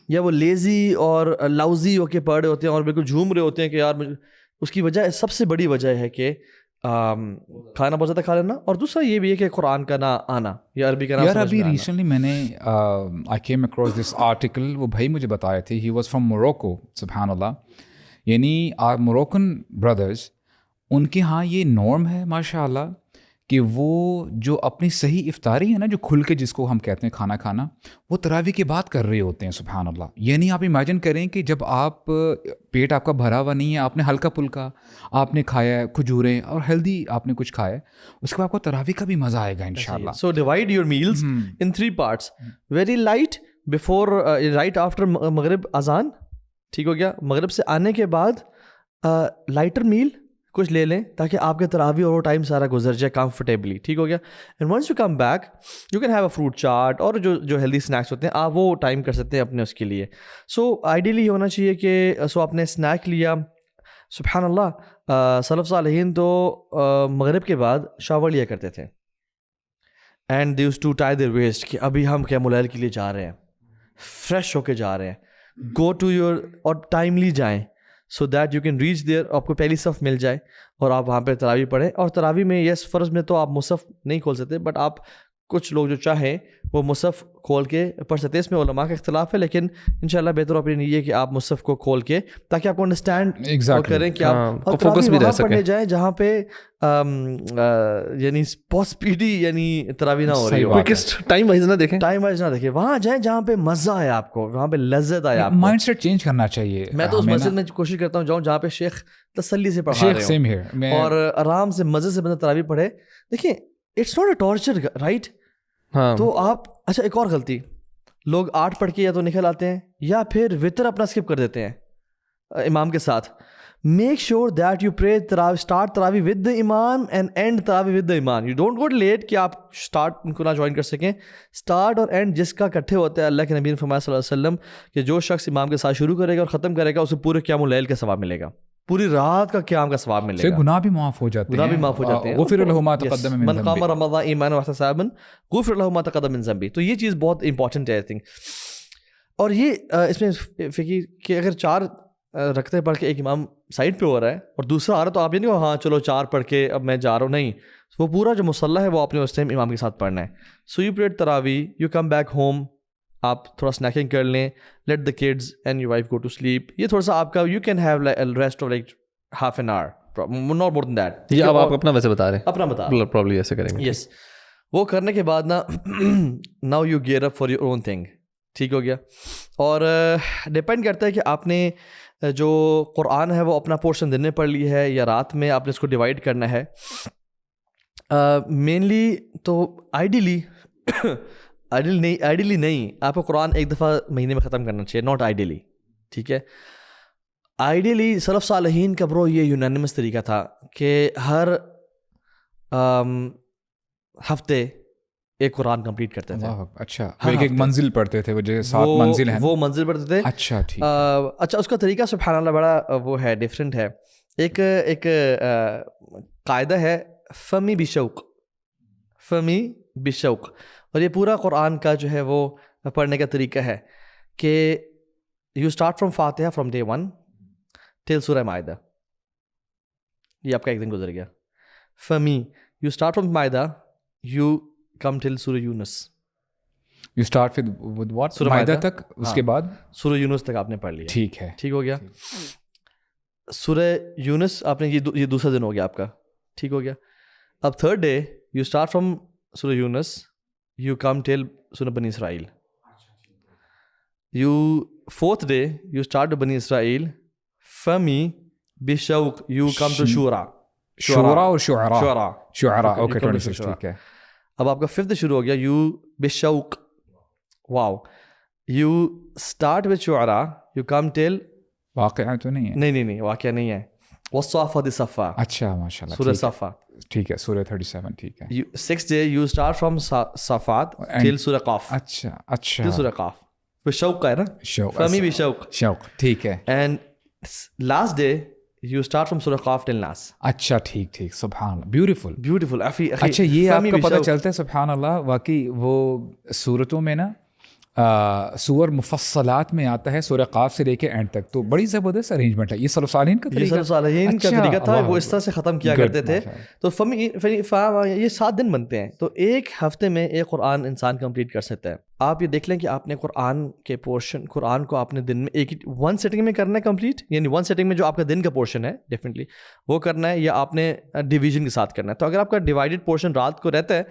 یا وہ لیزی اور لاؤزی ہو کے پڑھ رہے ہوتے ہیں اور بالکل جھوم رہے ہوتے ہیں کہ یار اس کی وجہ سب سے بڑی وجہ ہے کہ کھانا بہت زیادہ کھا لینا, اور دوسرا یہ بھی ہے کہ قرآن کا نہ آنا یا عربی کا نہ. یار ابھی ریسنٹلی میں نے I came across this article, وہ بھائی مجھے بتائے تھے, ہی واز فرام موروکو. سبحان اللہ, یعنی آر موروکن بردرز, ان کے ہاں یہ نارم ہے ماشاء اللہ کہ وہ جو اپنی صحیح افطاری ہے نا, جو کھل کے جس کو ہم کہتے ہیں کھانا کھانا, وہ تراویح کے بعد کر رہے ہوتے ہیں. سبحان اللہ. یعنی آپ امیجن کریں کہ جب آپ پیٹ آپ کا بھرا ہوا نہیں ہے, آپ نے ہلکا پھلکا آپ نے کھایا ہے, کھجوریں اور ہیلدی آپ نے کچھ کھایا ہے, اس کے بعد آپ کو تراویح کا بھی مزہ آئے گا انشاءاللہ. So divide your meals in 3 parts. Very light before right after مغرب اذان, ٹھیک ہو گیا. مغرب سے آنے کے بعد لائٹر میل کچھ لے لیں تاکہ آپ کے تراویح اور وہ ٹائم سارا گزر جائے کمفرٹیبلی, ٹھیک ہو گیا. And once you come back you can have a fruit chaat اور جو ہیلدی اسنیکس ہوتے ہیں آپ وہ ٹائم کر سکتے ہیں اپنے اس کے لیے. سو آئیڈیلی یہ ہونا چاہیے کہ سو آپ نے اسنیک لیا. سبحان اللہ, سلف صالحین تو مغرب کے بعد شاور لیا کرتے تھے and they used to tie their waist کہ ابھی ہم قیام اللیل کے لیے جا رہے ہیں, فریش ہو کے جا رہے ہیں. گو ٹو یور, اور ٹائملی جائیں so that you can reach their, آپ کو پہلی صف مل جائے اور آپ وہاں پہ تراویح پڑھیں. اور تراویح میں یس فرض میں تو آپ مصحف نہیں کھول سکتے, بٹ آپ کچھ لوگ جو چاہیں وہ مصحف کھول کے پڑھ سکتے ہیں. اس میں علماء کا اختلاف ہے, لیکن انشاءاللہ بہتر اوپینین یہ ہے کہ آپ مصحف کو کھول کے تاکہ آپ کو انڈرسٹینڈ کریں کہ آپ فوکس بھی رہ سکے. پڑھنے جائیں جہاں پہ یعنی بہت اسپیڈی یعنی تراویح نہ ہو رہی ہو, کوئکسٹ ٹائم وائز نہ دیکھیں, ٹائم وائز نہ دیکھیں. وہاں جائیں جہاں پہ مزہ آئے آپ کو, وہاں پہ لذت آئے آپ کو. مائنڈ سیٹ چینج کرنا چاہیے. میں تو اس مسجد میں کوشش کرتا ہوں جاؤں جہاں پہ شیخ تسلی سے پڑھا رہے ہوں اور آرام سے مزے سے بندہ تراویح پڑھے. دیکھیں it's not a torture, right. تو آپ اچھا ایک اور غلطی, لوگ 8 پڑھ کے یا تو نکل آتے ہیں یا پھر وطر اپنا اسکپ کر دیتے ہیں امام کے ساتھ. Make sure that you pray start تراویح ود دا امام اینڈ اینڈ تراویح ود دا امام. یو ڈونٹ گو لیٹ کہ آپ اسٹارٹ ان کو نہ جوائن کر سکیں. اسٹارٹ اور اینڈ جس کا اکٹھے ہوتا ہے, اللہ کے نبی نے فرمایا صلی اللہ علیہ وسلم کہ جو شخص امام کے ساتھ شروع کرے گا اور ختم کرے گا اسے پورے قیام اللیل کا ثواب ملے گا, پوری رات کا قیام کا ثواب ملے گا, گناہ بھی معاف ہو جاتے ہیں, گناہ بھی معاف ہو جاتے ہیں. غفر لہ ما تقدم من من قام رمضان ایمانا واحتسابا غفر لہ ما تقدم من ذنبہ. تو یہ چیز بہت امپورٹنٹ ہے آئی تھنک. اور یہ اس میں فقیر کہ اگر 4 رکھتے پڑھ کے ایک امام سائڈ پہ ہو رہا ہے اور دوسرا آ رہا ہے تو آپ یہ نہیں ہاں چلو 4 پڑھ کے اب میں جا رہا ہوں, نہیں, وہ پورا جو مصلی ہے وہ آپ نے اس ٹائم امام کے ساتھ پڑھنا ہے. سو یو پریڈ تراویح, یو کم بیک ہوم, آپ تھوڑا اسنیکنگ کر لیں, let the kids and your wife go to sleep. یہ تھوڑا سا آپ کا you can have rest of like half an hour, not more than that. یہ اب آپ اپنا ویسے بتا رہے ہیں, اپنا بتا پرابلی ایسے کریں گے. یس, وہ کرنے کے بعد نا now you gear up for your own thing, ٹھیک ہو گیا. اور ڈپینڈ کرتا ہے کہ آپ نے جو قرآن ہے وہ اپنا پورشن دن میں پڑھ لی ہے یا رات میں آپ نے اس کو ڈیوائڈ کرنا ہے. مینلی تو آئیڈیلی آئیڈیلی نہیں, آپ کو قرآن ایک دفعہ مہینے میں ختم کرنا چاہیے, ناٹ آئیڈیلی. ٹھیک ہے, آئیڈیلی سلف صالحین کا برو یہ یونانیمس طریقہ تھا کہ ہر ہفتے ایک قرآن کمپلیٹ کرتے تھے. اچھا, ایک منزل پڑھتے تھے, وہ جو 7 منزل ہیں وہ منزل پڑھتے تھے. اچھا ٹھیک. اچھا, اس کا طریقہ سبحان اللہ بڑا وہ ہے, ڈفرینٹ ہے. ایک قاعدہ ہے فمی بشوق, فمی بشوق, اور یہ پورا قرآن کا جو ہے وہ پڑھنے کا طریقہ ہے کہ you start from Fatiha from day 1 till Surah Maidah. یہ آپ کا ایک دن گزر گیا. فمی you start from Maidah, you come till Surah Yunus. You start with what, Surah Maidah تک, اس کے بعد سورہ یونس تک آپ نے پڑھ لیا. ٹھیک ہے, ٹھیک ہو گیا. سورہ یونس آپ نے یہ دوسرا دن ہو گیا آپ کا, ٹھیک ہو گیا. اب third day you start from Surah Yunus, you come till Surah Bani Israel. You fourth day you start Bani Israel, فمی بشوق you come to شورا. شورا اور شعراء, اوکے 26, ٹھیک ہے. اب آپ کا ففتھ شروع ہو گیا, یو بشوق, wow, you start with Shuara, you come till, Waqiah تو نہیں ہے, نہیں واقعہ نہیں ہے, والصافات صفا. اچھا ماشاء اللہ, سورہ صفا, ٹھیک ہے, سورہ 37, ٹھیک ہے. Six day you start from صفات ٹل سورہ قاف. اچھا ٹل سورہ قاف, بشوق کا ہے نا, فمی بشوق, شوق, ٹھیک ہے. And last day you start from سورہ قاف ٹل ناس. اچھا ٹھیک, سبحان اللہ, بیوٹیفل. اچھا, یہ آپ کا پتہ چلتا ہے سبحان اللہ, واقعی وہ صورتوں میں نا سور مفصلات میں آتا ہے سورہ قاف سے لے کے اینڈ تک, تو بڑی زبردست ارینجمنٹ ہے. یہ سلف صالحین کا طریقہ تھا, وہ اس طرح سے ختم کیا کرتے تھے. تو یہ 7 دن بنتے ہیں, تو ایک ہفتے میں ایک قرآن انسان کمپلیٹ کر سکتا ہے. آپ یہ دیکھ لیں کہ آپ نے قرآن کے پورشن, قرآن کو آپ نے دن میں ایک 1 سیٹنگ میں کرنا ہے کمپلیٹ, یعنی 1 سیٹنگ میں جو آپ کا دن کا پورشن ہے ڈیفینیٹلی وہ کرنا ہے, یا آپ نے ڈویژن کے ساتھ کرنا ہے. تو اگر آپ کا ڈیوائڈیڈ پورشن رات کو رہتا ہے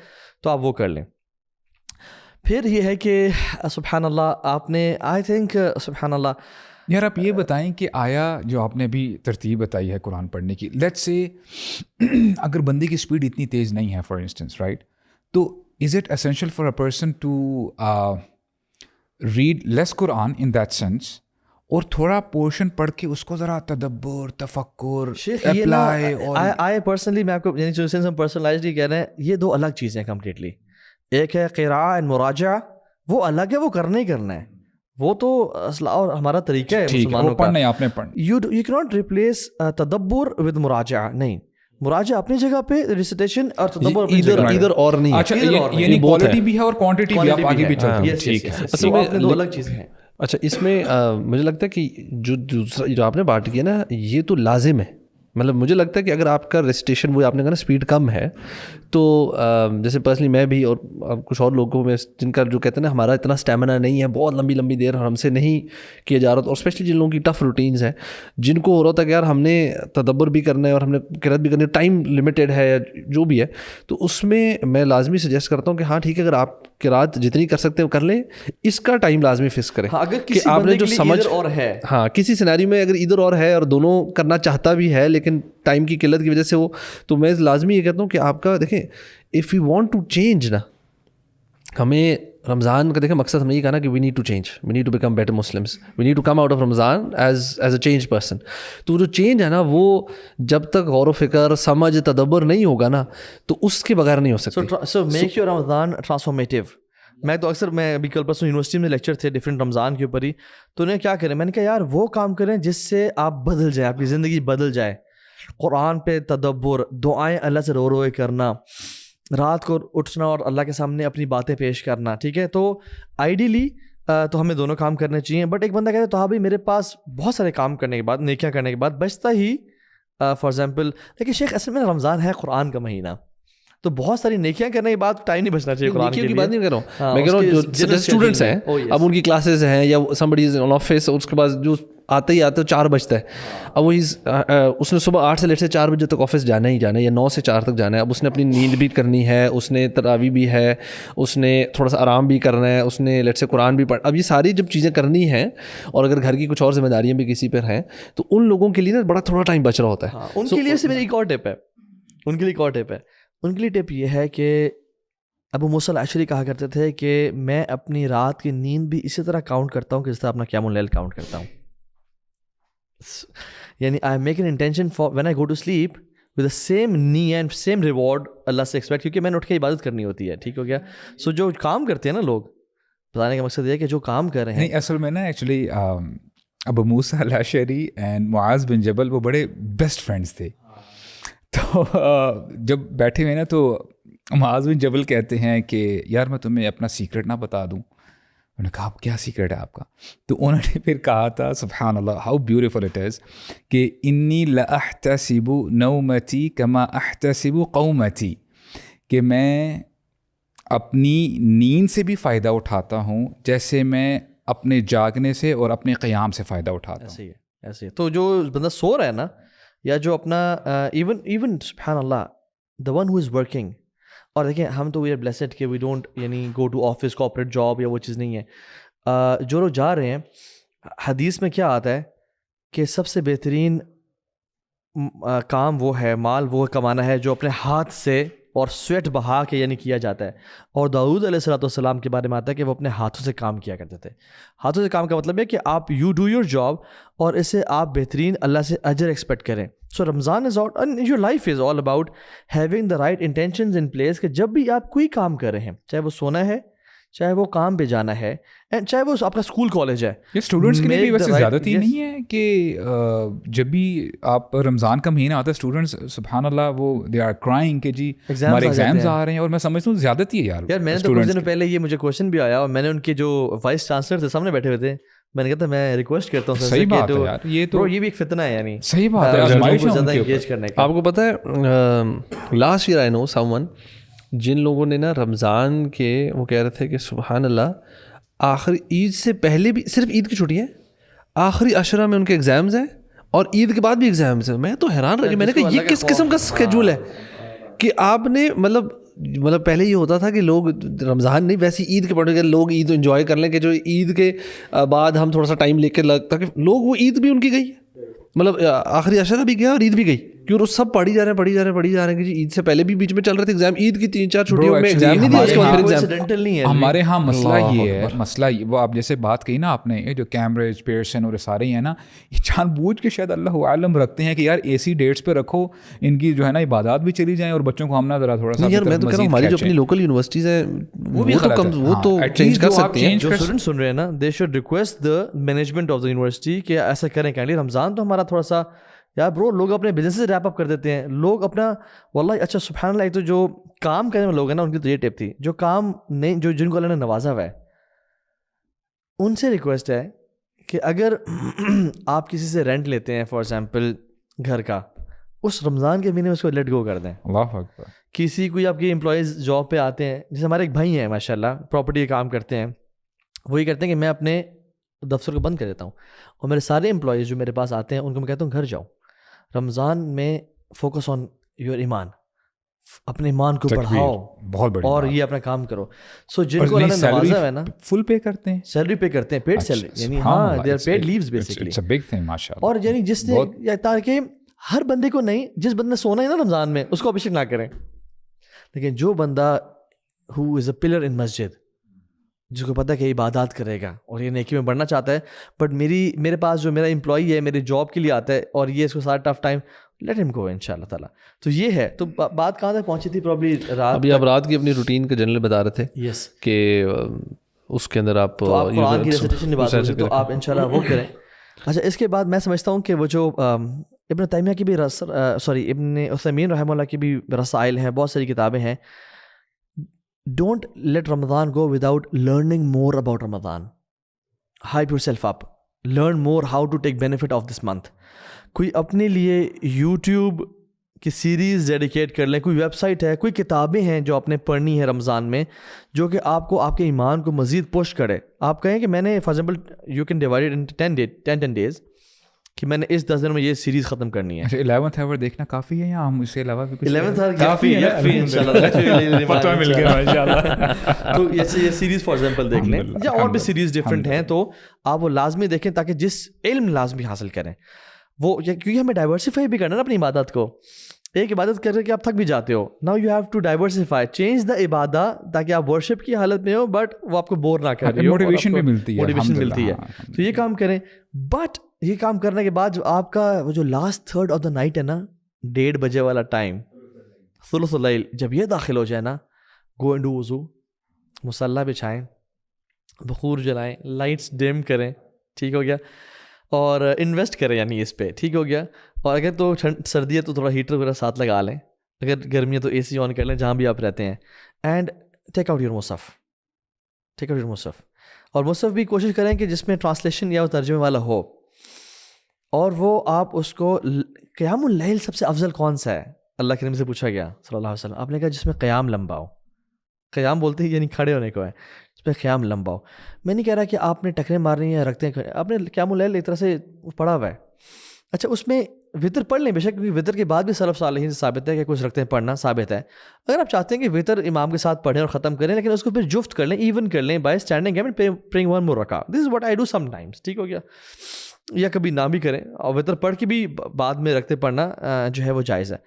تو آپ وہ کر لیں. پھر یہ ہے کہ سبحان اللہ آپ نے آئی تھنک سبحان اللہ, یار آپ یہ بتائیں کہ آیا جو آپ نے ابھی ترتیب بتائی ہے قرآن پڑھنے کی, لیٹس سے اگر بندے کی اسپیڈ اتنی تیز نہیں ہے فار انسٹنس, رائٹ, تو is it essential for a person to read less Quran in that sense, اور تھوڑا پورشن پڑھ کے اس کو ذرا تدبر, تفکر, اپلائی. آئی پرسنلی میں آپ کو یعنی جو سینس ہم پرسنلائزڈلی کہہ رہے ہیں, یہ 2 الگ چیزیں ہیں کمپلیٹلی. ایک ہے قراءہ اینڈ مراجعہ, وہ الگ ہے, وہ کرنا ہی کرنا ہے, وہ تو اصلا اور ہمارا طریقہ ہے مسلمانوں کا. پڑھنا ہے آپ نے پڑھنا. یو کی ناٹ ریپلیس تدبر ود مراجعہ, نہیں, مراجعہ اپنی جگہ پہ, ریسیٹیشن اور تدبر اپنی جگہ پہ, ادھر اور نہیں. اچھا, یعنی کوالٹی بھی ہے اور کوانٹٹی بھی, آپ آگے بھی چلتے ہیں, ٹھیک ہے. اصل میں 2 الگ چیزیں ہیں. اچھا, اس میں مجھے لگتا ہے کہ جو دوسرا جو آپ نے بات کیا نا, یہ تو لازم ہے. مطلب مجھے لگتا ہے کہ اگر آپ کا ریسیٹیشن وہ آپ نے کہا نا اسپیڈ کم ہے, تو جیسے پرسنلی میں بھی اور کچھ اور لوگوں میں جن کا جو کہتے ہیں نا ہمارا اتنا اسٹیمنا نہیں ہے, بہت لمبی دیر ہم سے نہیں کیا جا رہا, اور اسپیشلی جن لوگوں کی ٹف روٹینز ہیں, جن کو ہو رہا تھا کہ یار ہم نے تدبر بھی کرنا ہے اور ہم نے قرأت بھی کرنی ہے, ٹائم لمیٹیڈ ہے یا جو بھی ہے, تو اس میں میں لازمی سجیسٹ کرتا ہوں کہ ہاں ٹھیک ہے, اگر آپ قرأت جتنی کر سکتے ہو کر لیں, اس کا ٹائم لازمی فکس کریں. اگر کسی آپ نے جو سمجھ اور ہے, ہاں کسی سینیریو میں اگر ادھر اور ہے اور دونوں کرنا چاہتا بھی ہے لیکن ٹائم کی قلت کی وجہ سے وہ, تو میں لازمی یہ کہتا ہوں کہ آپ کا دیکھیں if you want to change نا, ہمیں رمضان کا دیکھیں مقصد ہم نے یہ کہا نا کہ we need to change, we need to become better Muslims, we need to come out of Ramadan as a change person. تو جو چینج ہے نا وہ جب تک غور و فکر, سمجھ, تدبر نہیں ہوگا نا, تو اس کے بغیر نہیں ہو سکتی. So make your Ramzan transformative. میں تو اکثر, میں ابھی کل پرسوں یونیورسٹی میں لیکچر تھے ڈفرینٹ رمضان کے اوپر ہی, تو انہیں کیا کریں, میں نے کہا یار وہ کام کریں جس سے آپ بدل جائیں, آپ کی زندگی بدل جائے. قرآن پہ تدبر, دعائیں اللہ سے رو روئے کرنا, رات کو اٹھنا اور اللہ کے سامنے اپنی باتیں پیش کرنا, ٹھیک ہے. تو آئیڈیلی تو ہمیں دونوں کام کرنے چاہیے. بٹ ایک بندہ کہتا ہے تو ہاں بھائی میرے پاس بہت سارے کام کرنے کے بعد, نیکیاں کرنے کے بعد بچتا ہی فار ایگزامپل, لیکن شیخ اصل میں رمضان ہے قرآن کا مہینہ, تو بہت ساری نیکیاں کرنے کے بعد ٹائم نہیں بچنا چاہیے قرآن کے لیے. بات نہیں کر رہا ہوں, میں کہہ رہا ہوں جو اسٹوڈنٹس ہیں, اب ان کی کلاسز ہیں یا somebody is on office, اس کے بعد جو آتے ہی 4 بجتا ہے, اب وہ اس نے صبح 8 سے لے سے 4 بجے تک آفس جانا ہی جانا ہے, یا 9 سے 4 تک جانا ہے. اب اس نے اپنی نیند بھی کرنی ہے, اس نے تراویح بھی ہے, اس نے تھوڑا سا آرام بھی کرنا ہے, اس نے لیٹ سے قرآن بھی پڑھ. اب یہ ساری جب چیزیں کرنی ہیں, اور اگر گھر کی کچھ اور ذمہ داریاں بھی کسی پر ہیں, تو ان لوگوں کے لیے نا بڑا تھوڑا ٹائم بچ رہا ہوتا ہے. ان کے لیے سے میری ایک اور ٹپ ہے, ان کے لیے ایک اور ٹپ ہے. ان کے لیے ٹپ یہ ہے کہ ابو موسیٰ الاشعری کہا کرتے تھے کہ میں اپنی رات کی نیند بھی اسی طرح کاؤنٹ کرتا ہوں کہ جس طرح اپنا قیام اللیل کاؤنٹ کرتا ہوں. یعنی I make an intention for when I go to sleep with the same and same reward Allah سے ایکسپیکٹ, کیونکہ میں نے اٹھ کے عبادت کرنی ہوتی ہے. ٹھیک ہو گیا. سو جو کام کرتے ہیں نا لوگ, بتانے کا مقصد یہ ہے کہ جو کام کر رہے ہیں, نہیں اصل میں نا ایکچولی ابو موسیٰ الاشعری اینڈ معاذ بن جبل وہ بڑے بیسٹ فرینڈس تھے. تو جب بیٹھے ہوئے نا تو معاذ بن جبل کہتے ہیں کہ یار میں تمہیں اپنا سیکرٹ نہ بتا دوں. انہوں نے کہا کیا سیکرٹ ہے آپ کا؟ تو انہوں نے پھر کہا تھا سبحان اللہ ہاؤ بیوٹیفل اٹ از کہ انی لاحتسب نومتی کما احتسب قومتی, کہ میں اپنی نیند سے بھی فائدہ اٹھاتا ہوں جیسے میں اپنے جاگنے سے اور اپنے قیام سے فائدہ اٹھاتا ہوں. ایسے ہی ہے, ایسے ہی. تو جو بندہ سو رہا ہے نا, یا جو اپنا ایون سبحان اللہ the one who is working, اور دیکھیں ہم تو وی آر بلیسڈ کہ وی ڈونٹ یعنی go to office corporate job یا وہ چیز نہیں ہے. جو لوگ جا رہے ہیں, حدیث میں کیا آتا ہے کہ سب سے بہترین کام وہ ہے, مال وہ کمانا ہے جو اپنے ہاتھ سے اور سویٹ بہا کے یعنی کیا جاتا ہے. اور داؤد علیہ السلام کے بارے میں آتا ہے کہ وہ اپنے ہاتھوں سے کام کیا کرتے تھے. ہاتھوں سے کام کا مطلب ہے کہ آپ یو ڈو یور جاب اور اسے آپ بہترین اللہ سے اجر ایکسپیکٹ کریں. So Ramzan is out and your life is all about having the right intentions in place, کہ جب بھی آپ کوئی کام کر رہے ہیں, چاہے وہ سونا ہے, چاہے وہ کام پہ جانا ہے, اینڈ چاہے وہ آپ کا اسکول کالج ہے. یہ اسٹوڈنٹس کے لیے بھی ویسے زیادتی نہیں ہے کہ جب بھی آپ رمضان کا مہینہ آتا ہے اسٹوڈنٹس سبحان اللہ وہ دے آر کرائنگ کہ جی ہمارے ایگزامز آ رہے ہیں, اور میں سمجھتا ہوں زیادتی ہے یار. میں نے تو کچھ دن پہلے یہ مجھے کوشچن بھی آیا اور میں نے ان کے جو وائس چانسلر تھے سامنے بیٹھے ہوئے تھے, میں نے کہا تھا میں ریکویسٹ کرتا ہوں صحیح بات ہے یار, یہ تو یہ بھی ایک فتنہ ہے, یعنی صحیح بات ہے آزمائش ہے زیادہ انگیج کرنے کا. آپ کو پتہ ہے last year I know some one جن لوگوں نے نا رمضان کے وہ کہہ رہے تھے کہ سبحان اللہ آخری عید سے پہلے بھی صرف عید کی چھٹی ہے, آخری عشرہ میں ان کے ایگزامز ہیں اور عید کے بعد بھی ایگزامز ہیں. میں تو حیران رہ گیا, میں نے کہا یہ کس قسم کا اسکیجول ہے کہ آپ نے مطلب پہلے یہ ہوتا تھا کہ لوگ رمضان نہیں ویسے عید کے پڑھ کے لوگ عید انجوائے کر لیں کہ جو عید کے بعد ہم تھوڑا سا ٹائم لے کے لگتا کہ لوگ وہ عید بھی ان کی گئی, مطلب آخری عشرہ بھی گیا اور عید بھی گئی, کیوں سب پڑھی جا رہے ہیں کہ جی عید سے پہلے بھی بیچ میں چل رہے تھے ایگزام, عید کی 3-4 چھٹیوں میں ایگزام نہیں دیا, اس کے بعد پھر ایگزام نہیں ہے. ہمارے ہاں مسئلہ یہ وہ آپ جیسے بات کہی نا آپ نے, یہ جو کیمبرج پیئرسن اور سارے ہیں نا, یہ جان بوجھ کے شاید اللہ عالم رکھتے ہیں کہ یار ایسی ڈیٹس پہ رکھو ان کی جو ہے نا عبادات بھی چلی جائیں اور بچوں کو ہم نا ذرا تھوڑا سا. یار میں تو کہہ رہا ہوں ہماری جو اپنی لوکل یونیورسٹیز ہیں وہ تو چینج کر سکتے ہیں. جو اسٹوڈنٹ سن رہے ہیں نا, they should request the management of the university کہ ایسا کریں. کائنڈلی رمضان تو ہمارا تھوڑا سا یار برو لوگ اپنے بزنس سے ریپ اپ کر دیتے ہیں, لوگ اپنا واللہ اچھا سبحان اللہ. ایک تو جو کام کرنے والے لوگ ہیں نا ان کی تو یہ ٹپ تھی, جو کام نہیں جو جن کو اللہ نے نوازا ہوا ہے ان سے ریکویسٹ ہے کہ اگر آپ کسی سے رینٹ لیتے ہیں فار ایگزامپل گھر کا, اس رمضان کے مہینے میں اس کو لیٹ گو کر دیں. اللہ اکبر. کسی کوئی آپ کے امپلائیز جاب پہ آتے ہیں, جیسے ہمارے ایک بھائی ہیں ماشاء اللہ پراپرٹی کا کام کرتے ہیں, وہی کرتے ہیں کہ میں اپنے دفتر کو بند کر دیتا ہوں اور میرے سارے امپلائیز جو میرے پاس آتے ہیں ان کو میں کہتا ہوں گھر جاؤ, رمضان میں فوکس آن یور ایمان, اپنے ایمان کو بڑھاؤ بہت بڑی اور یہ اپنا کام کرو. سو جن کو اللہ نے نوازا ہے نا فل پے کرتے ہیں, سیلری پے کرتے ہیں, پیڈ سیلری, یعنی ہاں they are paid leaves basically. It's a big thing ماشاءاللہ. اور یعنی جس نے تاکہ ہر بندے کو نہیں, جس بندے نے سونا ہے نا رمضان میں اس کو ابھیشیک نہ کریں, لیکن جو بندہ ہو از اے پلر ان مسجد, جس کو پتہ ہے کہ عبادات کرے گا اور یہ نیکی میں بڑھنا چاہتا ہے, بٹ میرے پاس جو میرا امپلائی ہے میرے جاب کے لیے آتا ہے اور یہ اس کو سارا ٹف ٹائم, لیٹ ہم گو ان شاء اللہ تعالیٰ. تو یہ ہے. تو بات کہاں تک پہنچی تھی؟ پرابلی رات. ابھی آپ رات کی اپنی روٹین کا جنرل بتا رہے تھے. یس. کہ اس کے اندر آپ قرآن کی ریسیٹیشن نبھا سکتے تو آپ ان شاء اللہ وہ کریں. اچھا اس کے بعد میں سمجھتا ہوں کہ وہ جو ابن تیمیہ کی بھی ابن عثیمین رحمہ اللہ کی بھی رسائل ہیں, بہت ساری کتابیں ہیں. Don't let Ramadan go without learning more about Ramadan. Hype yourself up. Learn more how to take benefit of this month. کوئی اپنے لیے YouTube کی سیریز ڈیڈیکیٹ کر لیں, کوئی ویب سائٹ ہے, کوئی کتابیں ہیں جو آپ نے پڑھنی ہے رمضان میں جو کہ آپ کو آپ کے ایمان کو مزید پش کرے. آپ کہیں کہ میں نے for example you can divide in 10 days کہ میں نے اس 10 دنوں میں یہ سیریز ختم کرنی ہے. 11th آور دیکھنا کافی ہے یا ہم اس کے علاوہ بھی کچھ؟ 11th آور کافی ہے انشاءاللہ. فتویٰ مل گیا ماشاءاللہ. تو یہ سیریز فار ایگزامپل دیکھ لیں, یا اور بھی سیریز ڈفرینٹ ہیں تو آپ وہ لازمی دیکھیں تاکہ جس علم لازمی حاصل کریں وہ, کیونکہ ہمیں ڈائیورسیفائی بھی کرنا ہے نا اپنی عبادت کو. ایک عبادت کر کے آپ تھک بھی جاتے ہو. Now you have to diversify, change the عبادت, تاکہ آپ ورشپ کی حالت میں ہو بٹ وہ آپ کو بور نہ کر رہی ہو, موٹیویشن بھی ملتی ہے, موٹیویشن ملتی ہے. تو یہ کام کریں. بٹ یہ کام کرنے کے بعد جو آپ کا وہ جو last third of the night ہے نا, 1:30 بجے والا ٹائم, ثلث اللیل, جب یہ داخل ہو جائے نا, گو اینڈ ڈو وضو, مصلی بچھائیں, بخور جلائیں, لائٹس ڈیم کریں, ٹھیک ہو گیا, اور انویسٹ کریں یعنی اس پہ, ٹھیک ہو گیا. اور اگر تو سردی ہے تو تھوڑا ہیٹر وغیرہ ساتھ لگا لیں, اگر گرمی ہے تو اے سی آن کر لیں جہاں بھی آپ رہتے ہیں. And take out your Mushaf, take out your مصحف, اور مصحف بھی کوشش کریں کہ جس میں ٹرانسلیشن یا ترجمے والا ہو, اور وہ آپ اس کو, قیام اللیل سب سے افضل کون سا ہے؟ اللہ کے نبی سے پوچھا گیا صلی اللہ علیہ وسلم, آپ نے کہا جس میں قیام لمبا ہو. قیام بولتے ہی یعنی کھڑے ہونے کو ہے, اس پہ قیام لمبا ہو. میں نہیں کہہ رہا کہ آپ نے ٹکریں مارنی ہیں رکھتے ہیں, آپ نے قیام اللیل ایک طرح سے پڑھا ہوا ہے. اچھا اس میں وطر پڑھ لیں بے شک, کیونکہ وطر کے بعد بھی سلف صالحین سے ثابت ہے کہ کچھ رکھتے ہیں پڑھنا ثابت ہے. اگر آپ چاہتے ہیں کہ وطر امام کے ساتھ پڑھیں اور ختم کریں, لیکن اس کو پھر جفت کر لیں, ایون کر لیں, by standing and praying one more رکعہ. This is what I do sometimes, ٹھیک ہو گیا. یا کبھی نہ بھی کریں, اور وطر پڑھ کے بھی بعد میں رکھتے پڑھنا جو ہے وہ جائز ہے.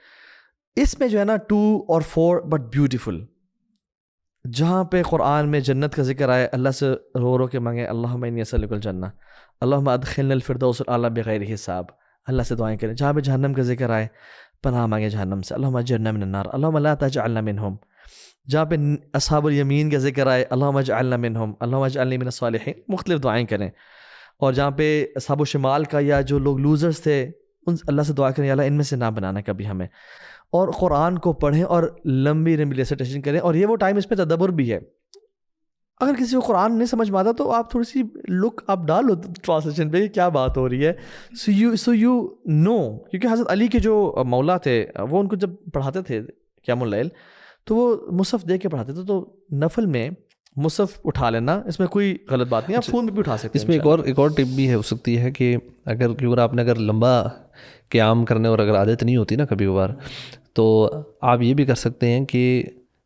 اس میں جو ہے نا 2 اور 4 بٹ بیوٹیفل, جہاں پہ قرآن میں جنت کا ذکر آئے, اللہ سے رو رو کے مانگیں اللہم انی اسألک الجنہ, اللہم ادخلنا الفردوس الاعلی بغیر حساب, اللہ سے دعائیں کریں. جہاں پہ جہنم کا ذکر آئے پناہ مانگیں جہنم سے, اللہم اجرنا من النار, اللہم لا تجعلنا منہم. جہاں پہ اصحاب الیمین کا ذکر آئے اللہم اجعلنا منہم, اللہم اجعلنی من الصالحین, مختلف دعائیں کریں. اور جہاں پہ اصحاب الشمال کا یا جو لوگ لوزرز تھے ان اللہ سے دعا کریں یا اللہ ان میں سے نہ بنانا کبھی ہمیں. اور قرآن کو پڑھیں اور لمبی لمبی ریسیٹیشن کریں. اور یہ وہ ٹائم اس میں تدبر بھی ہے. اگر کسی کو قرآن نہیں سمجھ میں آتا تو آپ تھوڑی سی لک آپ ڈالو ٹرانسلیشن پہ کیا بات ہو رہی ہے, سو یو نو. کیونکہ حضرت علی کے جو مولا تھے وہ ان کو جب پڑھاتے تھے قیام اللیل تو وہ مصحف دے کے پڑھاتے تھے. تو نفل میں مصحف اٹھا لینا, اس میں کوئی غلط بات نہیں, آپ فون میں بھی اٹھا سکتے ہیں. اس میں ایک اور ٹپ بھی ہو سکتی ہے کہ اگر آپ نے لمبا قیام کرنے اور اگر عادت نہیں ہوتی نا کبھی کبھار, تو آپ یہ بھی کر سکتے ہیں کہ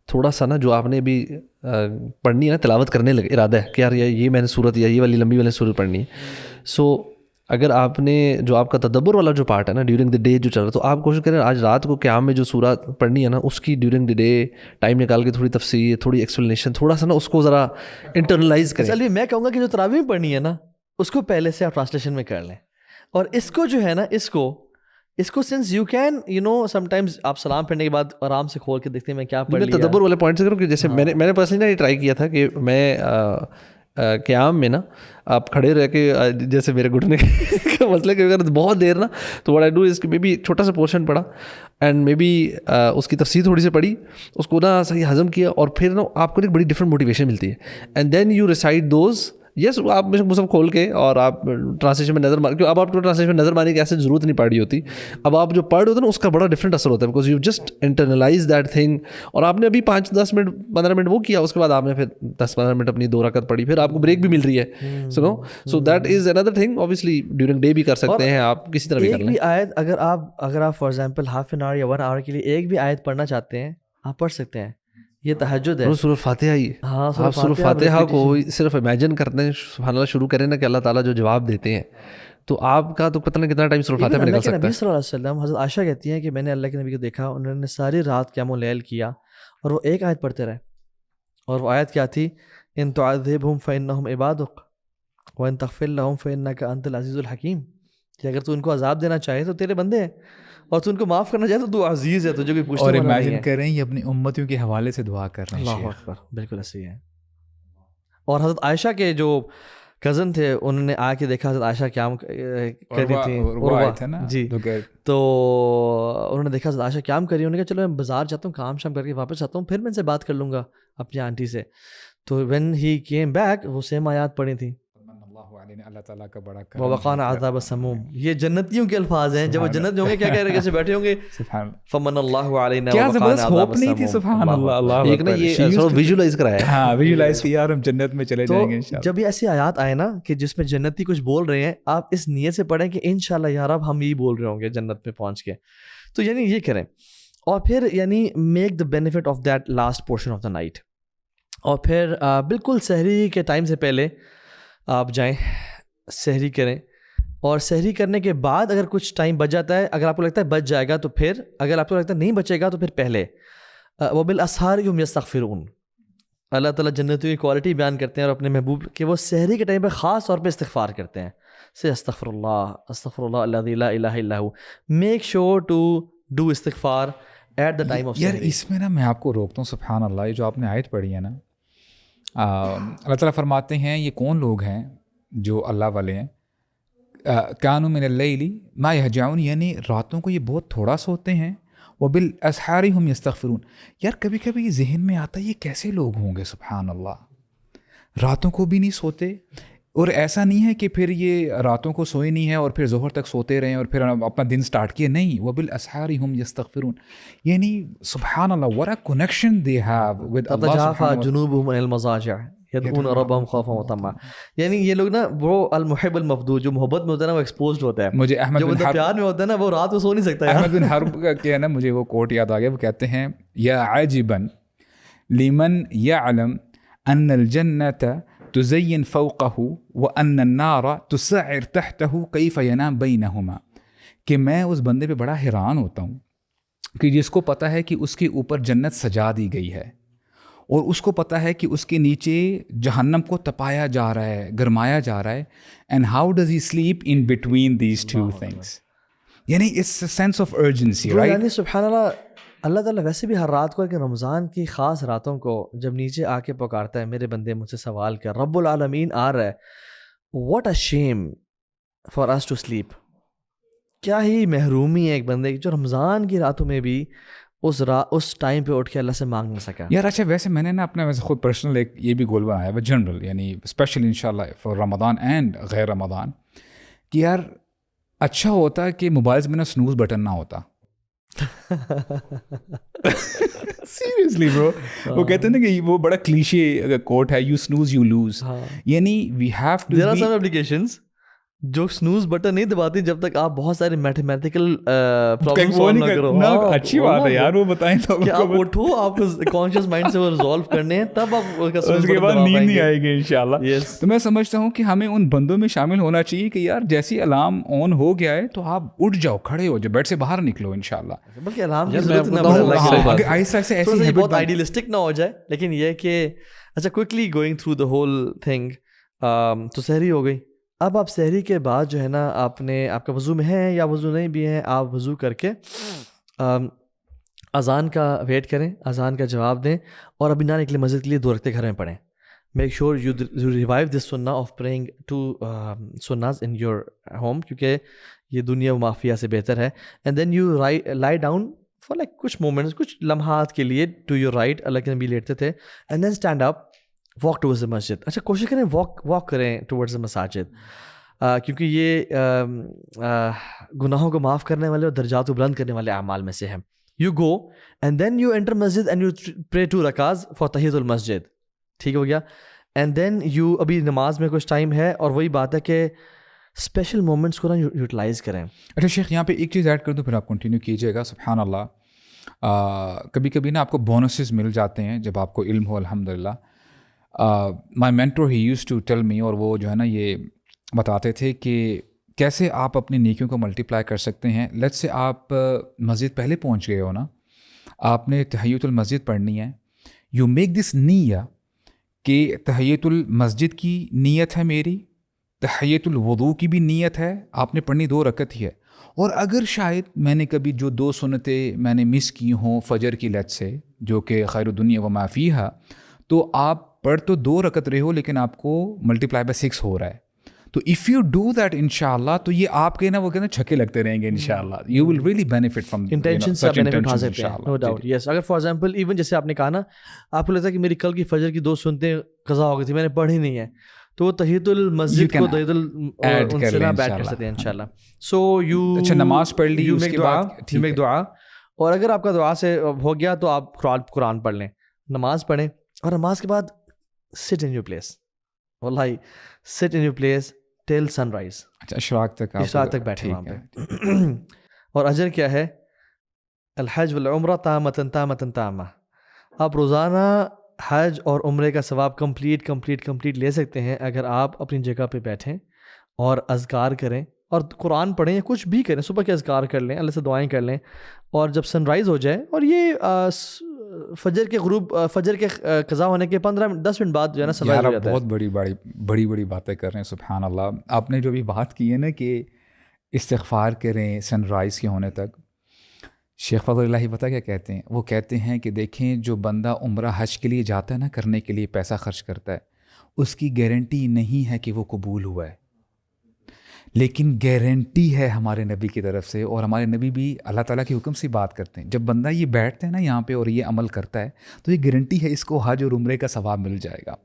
تھوڑا سا نا جو آپ نے بھی پڑھنی ہے نا, تلاوت کرنے لگے, ارادہ ہے کہ یار یہ میں نے صورت یا یہ والی لمبی والی صورت پڑھنی ہے. سو اگر آپ نے جو آپ کا تدبر والا جو پارٹ ہے نا ڈیورنگ دی ڈے جو چل رہا ہے, تو آپ کوشش کریں آج رات کو قیام میں جو سورت پڑھنی ہے نا اس کی ڈیورنگ دی ڈے ٹائم نکال کے تھوڑی تفسیر, تھوڑی ایکسپلینیشن, تھوڑا سا نا اس کو ذرا انٹرنلائز کریں. چلیے میں کہوں گا کہ جو تراویح میں پڑھنی ہے نا اس کو پہلے سے آپ ٹرانسلیشن میں کر لیں. اور اس کو جو ہے نا اس کو since you can some times آپ سلام پڑھنے کے بعد آرام سے کھول کے دیکھتے ہیں میں کیا پڑھ لیا. تدبر والے پوائنٹ سے کروں کہ جیسے میں نے پرسنلی نا یہ ٹرائی کیا تھا کہ میں قیام میں نا آپ کھڑے رہ کے, جیسے میرے گھٹنے کا مسئلہ کہ اگر بہت دیر نا تو واٹ آئی ڈو از کہ مے بی چھوٹا سا پورشن پڑھا اینڈ مے بی اس کی تفسیر تھوڑی سی پڑھی, اس کو نا صحیح ہضم کیا, اور پھر نا آپ کو ایک بڑی ڈفرنٹ موٹیویشن ملتی ہے. And then you recite those, yes آپ مصحف کھول کے اور آپ ٹرانسلیشن میں نظر کیوں اب آپ کو ٹرانسلیشن میں نظر مارنے کی ایسے ضرورت نہیں پڑ رہی ہوتی. اب آپ جو پڑھ رہے ہوتے ہیں نا اس کا بڑا ڈفرنٹ اثر ہوتا ہے, because you just internalise that thing. اور آپ نے ابھی 5-10 منٹ 15 منٹ وہ کیا, اس کے بعد آپ نے پھر 10-15 منٹ اپنی 2 رکعت پڑھی, پھر آپ کو بریک بھی مل رہی ہے. So that is another thing. Obviously during day بھی کر سکتے ہیں آپ, کسی طرح بھی کر لیں. ایک بھی آیت اگر آپ for example half an hour یا 1 آور کے لیے ایک بھی آیت پڑھنا چاہتے ہیں آپ پڑھ سکتے ہیں. یہ تہجد ہے. سورۃ فاتحہ ہی, آپ سورۃ فاتحہ کو صرف امیجن کرتے ہیں سبحان اللہ شروع کریں نا کہ اللہ تعالیٰ جو جواب دیتے ہیں, تو آپ کا تو پتہ نہیں کتنا ٹائم سورۃ فاتحہ میں نکل سکتا ہے. نبی صلی اللہ علیہ وسلم حضرت عائشہ کہتی ہیں کہ میں نے اللہ کے نبی کو دیکھا, انہوں نے ساری رات قیام اللیل کیا اور وہ ایک آیت پڑھتے رہے. اور وہ آیت کیا تھی, ان تعذبہم فانہم عبادک وان تغفر لہم فانک انت العزیز الحکیم, کہ اگر تو ان کو عذاب دینا چاہے تو تیرے بندے ہیں, اور تو ان کو معاف کرنا چاہے تو تو عزیز ہے, تجھے کوئی پوچھنے والا نہیں ہے. اور امیجن کریں یہ اپنی امتیوں کے حوالے سے دعا کر رہے ہیں. اللہ اکبر, بالکل ایسے ہے. اور حضرت عائشہ کے جو کزن تھے انہوں نے آ کے دیکھا حضرت عائشہ قیام کر رہی تھیں جی, تو انہوں نے دیکھا حضرت عائشہ قیام کر رہی, انہوں نے کہا چلو میں بازار جاتا ہوں, کام شام کر کے واپس آتا ہوں, پھر میں ان سے بات کر لوں گا اپنی آنٹی سے. تو وین ہی کیم بیک وہ سیم آیات پڑھی تھیں, اللہ تعالیٰ کا بڑا کرم, ووقانا عذاب السموم. یہ جنتیوں کے الفاظ ہیں, جب وہ جنت میں ہوں گے کیا کہہ رہے کیسے بیٹھے ہوں گے, فمن اللہ علینا کیا ووقانا زبردست عذاب ہوپ نہیں تھی. سبحان اللہ, ایک نا یہ سو ویژوائز کرایا, ہاں ویژوائز کیا یار ہم جنت میں چلے جائیں گے انشاءاللہ. جب یہ ایسی آیات آئے نا کہ جس میں جنتی کچھ بول رہے ہیں, آپ اس نیت سے پڑھیں کہ انشاءاللہ یا رب ہم یہی بول رہے ہوں گے جنت میں پہنچ کے. تو یعنی یہ کریں, اور پھر یعنی make the benefit of that last portion of the night. اور پھر بالکل سحری کے ٹائم سے پہلے آپ جائیں, سحری کریں, اور سحری کرنے کے بعد اگر کچھ ٹائم بچ جاتا ہے, اگر آپ کو لگتا ہے بچ جائے گا تو پھر, اگر آپ کو لگتا ہے نہیں بچے گا تو پھر پہلے وبالاسحار هم یستغفرون. اللہ تعالیٰ جنتیوں کی کوالٹی بیان کرتے ہیں اور اپنے محبوب کہ وہ سحری کے ٹائم پہ خاص طور پہ استغفار کرتے ہیں, سے استغفر اللہ الذی لا الہ الا ہو. میک شیور ٹو ڈو استغفار ایٹ دا ٹائم آف یار سحری. اس میں نا میں آپ کو روکتا ہوں, سبحان اللہ, یہ جو آپ نے آیت پڑھی ہے نا, اللہ تعالیٰ فرماتے ہیں یہ کون لوگ ہیں جو اللہ والے ہیں, کانوا من اللیل ما یہجعون, یعنی راتوں کو یہ بہت تھوڑا سوتے ہیں, وبالاسحار هم یستغفرون. یار کبھی کبھی ذہن میں آتا ہے یہ کیسے لوگ ہوں گے, سبحان اللہ, راتوں کو بھی نہیں سوتے, اور ایسا نہیں ہے کہ پھر یہ راتوں کو سوئے نہیں ہیں اور پھر ظہر تک سوتے رہیں اور پھر اپنا دن سٹارٹ کیے, نہیں, وبالاسحار هم یستغفرون. یعنی سبحان اللہ, what a connection they have with Allah تتجافى سبحانہ جنوبهم عن المضاجع یدعون ربهم خوفا وطمعا. یعنی یہ لوگ نا وہ المحب المفدود, جو محبت میں ہوتا ہے نا وہ ایکسپوزڈ ہوتا ہے. مجھے احمد جو بن بندہ حرب, پیار میں ہوتا ہے نا وہ رات کو سو نہیں سکتا یار. احمد بن حرب کا کیا ہے نا, مجھے وہ کوٹ یاد آ گیا, وہ کہتے ہیں یا عاجبا لمن یعلم ان الجنۃ تزین فوقہ وان النار تسعر تحتہ کیف ینام بینہما, کہ میں اس بندے پہ بڑا حیران ہوتا ہوں کہ جس کو پتہ ہے کہ اس کے اوپر جنت سجا دی گئی ہے اور اس کو پتہ ہے کہ اس کے نیچے جہنم کو تپایا جا رہا ہے, گرمایا جا رہا ہے, and how does he sleep in between these two things. یعنی it's a sense of urgency, right. یعنی سبحان اللہ, اللہ تعالیٰ ویسے بھی ہر رات کو کہ رمضان کی خاص راتوں کو جب نیچے آ کے پکارتا ہے, میرے بندے مجھ سے سوال کر, رب العالمین آ رہا ہے. What a shame for us to sleep. کیا ہی محرومی ہے ایک بندے کی جو رمضان کی راتوں میں بھی اس ٹائم پہ اٹھ کے اللہ سے مانگ نہ سکا. یار اچھا, ویسے میں نے نا اپنا ویسے خود پرسنل ایک یہ بھی گول بنایا ہے جنرل, یعنی اسپیشلی انشاءاللہ فار رمضان اینڈ غیر رمضان, کہ یار اچھا ہوتا کہ موبائلز میں نا سنوز بٹن نہ ہوتا. سیریسلی برو, وہ کہتے ہیں نا کہ وہ بڑا کلیشے کوٹ ہے, یو سنوز یو لوز. یعنی we have to, there are some applications جو سنوز بٹن نہیں دباتی جب تک آپ بہت سارے میتھمیٹیکل پرابلم سالو نہ کرو. اچھی بات ہے یار, وہ بتائیں تو کہ آپ اٹھو, آپ کو کانشیس مائنڈ سے وہ ریزالو کرنے ہیں, تب آپ اس کے بعد نیند نہیں آئے گی انشاءاللہ. Yes. تو میں سمجھتا ہوں کہ ہمیں ان بندوں میں شامل ہونا چاہیے کہ یار جیسی الارم آن ہو گیا ہے تو آپ اٹھ جاؤ, کھڑے ہو جاؤ, بیڈ سے باہر نکلو انشاءاللہ. بلکہ الارم کی ضرورت نہ پڑے, ایسا ایسی بہت آئیڈیلسٹک نہ ہو جائے, لیکن یہ کہ اچھا quickly going through the whole thing. تو سحری ہو گئی. اب آپ سحری کے بعد جو ہے نا آپ کا وضو میں ہے یا وضو نہیں بھی ہے, آپ وضو کر کے اذان کا ویٹ کریں, اذان کا جواب دیں, اور ابھی نہ نکلے مسجد کے لیے 2 رکعتیں گھر میں پڑھیں. Make sure you revive this سنہ آف پریئنگ 2 سناز ان یور ہوم, کیونکہ یہ دنیا و مافیا سے بہتر ہے. And then you lie down for like کچھ مومنٹس, کچھ لمحات کے لیے ٹو یور رائٹ, اللہ کے نبی لیٹتے تھے, and then stand up, walk towards the masjid. اچھا کوشش کریں واک کریں ٹورڈز دا مساجد, کیونکہ یہ گناہوں کو معاف کرنے والے اور درجات کو بلند کرنے والے اعمال میں سے ہیں. You go and then you enter masjid and you pray 2 رکعات for تحیۃ المسجد. ٹھیک ہو گیا. اینڈ دین یو, ابھی نماز میں کچھ ٹائم ہے, اور وہی بات ہے کہ اسپیشل مومنٹس کو نا یوٹیلائز کریں. اچھا شیخ, یہاں پہ ایک چیز ایڈ کر دوں, پھر آپ کنٹینیو کیجیے گا. سبحان اللہ, کبھی کبھی نا آپ کو بونسز مل جاتے ہیں جب آپ کو علم ہو, الحمدللہ. My mentor he used to tell me, اور وہ جو ہے نا یہ بتاتے تھے کہ کیسے آپ اپنی نیکیوں کو ملٹیپلائی کر سکتے ہیں. لیٹس سے آپ مسجد پہلے پہنچ گئے ہو نا, آپ نے تحیۃ المسجد پڑھنی ہے. یو میک دس نیہ کہ تحیۃ المسجد کی نیت ہے میری, تحیۃ الوضو کی بھی نیت ہے, آپ نے پڑھنی 2 رکعت ہی ہے. اور اگر شاید میں نے کبھی جو 2 سنتیں میں نے مس کی ہوں فجر کی لت سے, جو کہ خیر الدنیا و ما فیہا, تو آپ پڑھ تو 2 رکعت رہے ہو لیکن آپ کو ملٹیپلائی بائی 6 ہو رہا ہے. تو اف یو ڈو دیٹ انشاءاللہ, تو یہ آپ کے نا وہ کہتے ہیں چھکے لگتے رہیں گے انشاءاللہ. You will really benefit from intention سے بینیفٹ اٹھا سکتے ہیں, نو ڈاؤٹ. یس, اگر فار ایگزامپل ایون جیسے آپ نے کہا نا, آپ کو لگتا ہے کہ میری کل کی فجر کی 2 سنتیں قضا ہو گئی تھی, میں نے پڑھی نہیں ہے, تو وہ تحیۃ المسجد کو تحیۃ الانصراف بیٹھ کر سکتے ہیں انشاءاللہ. سو یو اچھا نماز پڑھ لی, اس کے بعد یو میک دعا, اور اگر آپ کا دعا سے ہو گیا تو آپ قرآن پڑھ لیں, نماز پڑھیں, اور نماز کے بعد sit in your place, واللہ sit in your place till sunrise. اچھا اشراق تک بیٹھے وہاں پہ. اور اجر کیا ہے, الحج والعمرہ تامۃ تامۃ تامہ. آپ روزانہ حج اور عمرے کا ثواب کمپلیٹ لے سکتے ہیں اگر آپ اپنی جگہ پہ بیٹھیں اور اذکار کریں اور قرآن پڑھیں یا کچھ بھی کریں, صبح کے اذکار کر لیں, اللہ سے دعائیں کر لیں, اور جب سن رائز ہو جائے, اور یہ فجر کے غروب, فجر کے قضا ہونے کے 15-10 منٹ بعد جو ہے نا سن رائز ہو جاتا ہے. بہت بڑی باتیں کر رہے ہیں, سبحان اللہ. آپ نے جو بھی بات کی ہے نا کہ استغفار کریں سن رائز کے ہونے تک, شیخ فضل اللہ پتہ کیا کہتے ہیں؟ وہ کہتے ہیں کہ دیکھیں جو بندہ عمرہ حج کے لیے جاتا ہے نا, کرنے کے لیے پیسہ خرچ کرتا ہے, اس کی گارنٹی نہیں ہے کہ وہ قبول ہوا ہے, لیکن گارنٹی ہے ہمارے نبی کی طرف سے, اور ہمارے نبی بھی اللہ تعالیٰ کے حکم سے بات کرتے ہیں. جب بندہ یہ بیٹھتا ہے نا یہاں پہ اور یہ عمل کرتا ہے تو یہ گارنٹی ہے اس کو حج اور عمرے کا ثواب مل جائے گا.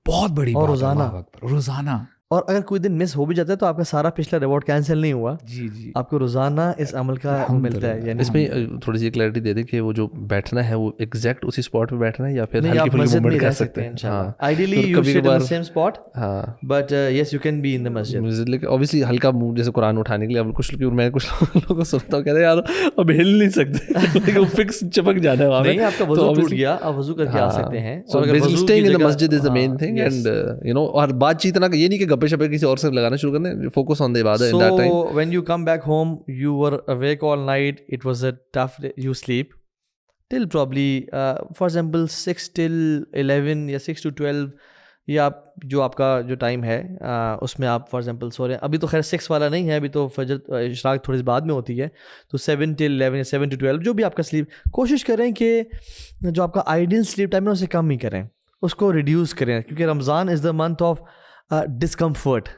بہت بڑی اور بات, روزانہ, اللہ اکبر, روزانہ. اور اگر کوئی دن مس ہو بھی جاتا ہے تو آپ کا سارا پچھلا ریوارڈ کینسل نہیں ہوا, جی آپ کو روزانہ اس عمل کا ملتا ہے. یعنی اس میں تھوڑی سی کلیئرٹی دے دیں کہ وہ جو بیٹھنا ہے وہ ایگزیکٹ اسی اسپاٹ پہ بیٹھنا ہے یا پھر ہلکی پھلکی موومنٹ کر سکتے ہیں. Ideally you sit in the same spot, but yes you can be in the masjid. لیکن اوبیسلی ہلکا جیسے قرآن اٹھانے کے لیے اب کچھ میں کچھ لوگوں کو سنتا ہوں کہتے ہیں یار اب ہل نہیں سکتے, وہ فکس چپک جانا ہے وہاں پہ. نہیں, آپ کا وضو ٹوٹ گیا, آپ وضو کر کے آ سکتے ہیں. Staying in the masjid is the main thing, and you know, اور بات چیت نہ, یہ نہیں کہ گپے شپے کسی اور سے لگانا شروع کر دیں, فوکس آن دی عبادت. So when you come back home, you were awake all night, it was a tough day, you sleep till probably for example 6 till 11 یا 6 to 12, یا جو آپ کا جو ٹائم ہے اس میں آپ فار ایگزامپل سو رہے ہیں. ابھی تو خیر 6 والا نہیں ہے, ابھی تو فجر اشراق تھوڑی سی بعد میں ہوتی ہے, تو 7 till 11 یا 7 to 12 جو بھی آپ کا سلیپ, کوشش کریں کہ جو آپ کا آئیڈیل سلیپ ٹائم ہے اسے کم ہی کریں, اس کو ریڈیوس کریں, کیونکہ رمضان از دا منتھ آف ڈسکمفرٹ.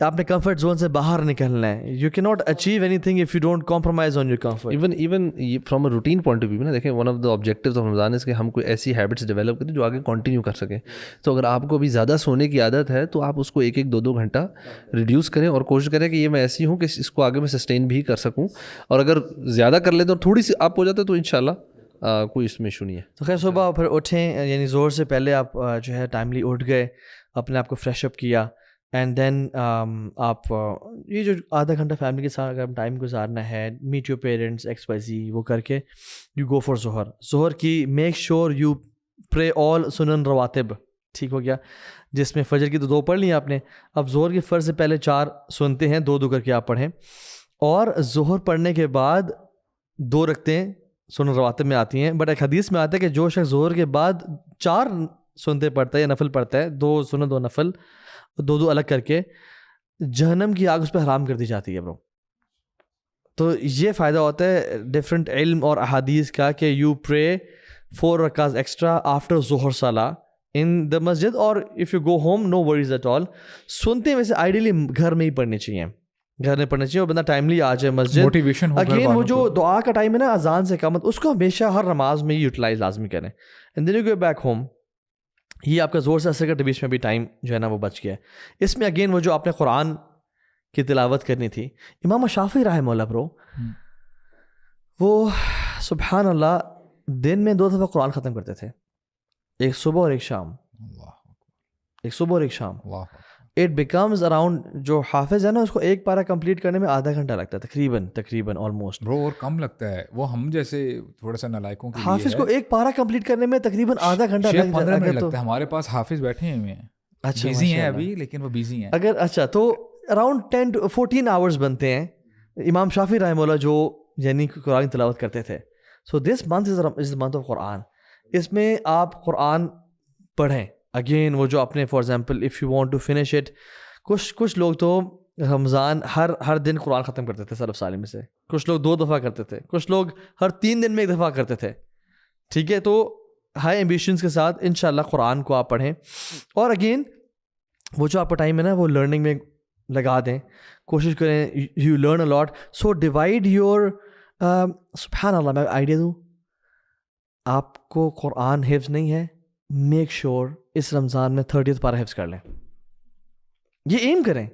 آپ نے کمفرٹ زون سے باہر نکلنا ہے. You can not achieve anything if you don't compromise on your comfort. Even from a routine point of view نا, دیکھیں one of the objectives of Ramzan ہے کہ ہم کوئی ایسی ہیبٹس ڈیولپ کریں جو آگے کنٹینیو کر سکیں. تو اگر آپ کو ابھی زیادہ سونے کی عادت ہے تو آپ اس کو 1-2 گھنٹہ ریڈیوس کریں, اور کوشش کریں کہ یہ میں ایسی ہوں کہ اس کو آگے میں سسٹین بھی کر سکوں. اور اگر زیادہ کر لیتے اور تھوڑی سی آپ ہو جاتے تو انشاءاللہ کوئی اس میں ایشو نہیں ہے. تو خیر صبح پھر اٹھیں, یعنی زور سے پہلے آپ جو ہے ٹائملی اٹھ گئے, اپنے آپ کو فریش اپ کیا, اینڈ دین آپ یہ جو آدھا گھنٹہ فیملی کے ساتھ اگر ٹائم گزارنا ہے, میٹ یور پیرنٹس XYZ, وہ کر کے یو گو فار ظہر. ظہر کی میک شیور یو پرے آل سنن رواتب, ٹھیک ہو گیا, جس میں فجر کی تو 2 پڑھ لی آپ نے. اب ظہر کی فرض سے پہلے 4 سنتے ہیں, 2 کر کے آپ پڑھیں, اور ظہر پڑھنے کے بعد 2 رکھتیں سنن رواتب میں آتی ہیں. بٹ ایک حدیث میں آتا ہے کہ جو شخص ظہر کے بعد 4 سنتے پڑھتا ہے یا نفل پڑھتا ہے, 2 سنن 2 نفل, 2 الگ کر کے, جہنم کی آگ اس پہ حرام کر دی جاتی ہے برو. تو یہ فائدہ ہوتا ہے ڈفرینٹ علم اور احادیث کا کہ یو پرے 4 رکعات ایکسٹرا آفٹر ظہر صلاح ان دا مسجد, اور if you go home no worries at all. سنتے ویسے آئیڈیلی گھر میں ہی پڑھنی چاہیے, گھر میں پڑھنا چاہیے, اور بندہ ٹائملی آ جائے مسجد. موٹیویشن اگین وہ جو دعا کا ٹائم ہے نا اذان سے قامت, اس کو ہمیشہ ہر نماز میں یوٹیلائز لازمی کریں. And then you go back home. یہ آپ کا زور سے اثر کے بیچ میں بھی ٹائم جو ہے نا وہ بچ گیا. اس میں اگین وہ جو آپ نے قرآن کی تلاوت کرنی تھی, امام شافعی رحمہ اللہ برو, وہ سبحان اللہ دن میں 2 دفعہ قرآن ختم کرتے تھے, ایک صبح اور ایک شام, ایک صبح اور ایک شام. اٹ بیکمز اراؤنڈ, جو حافظ ہے نا اس کو ایک پارہ کمپلیٹ کرنے میں آدھا گھنٹہ لگتا ہے تقریباً آلموسٹ. برو اور کم لگتا ہے, وہ ہم جیسے تھوڑا سا نالائکوں کے حافظ کو ایک پارہ کمپلیٹ کرنے میں تقریباً آدھا گھنٹہ لگتا ہے. ہمارے پاس حافظ بیٹھے ہوئے ہیں, اچھا بیزی ہیں ابھی, لیکن وہ بیزی ہیں. اگر اچھا تو اراؤنڈ 10 to 14 آورس بنتے ہیں. امام شافعی رحمہ اللہ جو یعنی قرآن تلاوت کرتے تھے. So this month is the month of Quran. اس میں آپ قرآن پڑھیں. اگین وہ جو اپنے for example if you want to finish it, کچھ لوگ تو رمضان ہر دن قرآن ختم کرتے تھے سلف صالح میں سے, کچھ لوگ 2 دفعہ کرتے تھے, کچھ لوگ ہر 3 دن میں 1 دفعہ کرتے تھے. ٹھیک ہے, تو ہائی ایمبیشنس کے ساتھ انشاءاللہ قرآن کو آپ پڑھیں. اور اگین وہ جو آپ کا ٹائم ہے نا وہ لرننگ میں لگا دیں, کوشش کریں you learn a lot. So divide your, سبحان اللہ, میں آئیڈیا دوں, آپ کو قرآن حفظ نہیں ہے, میک شیور اس رمضان میں 30th پارہ حفظ کر لیں. یہ ایم کریں.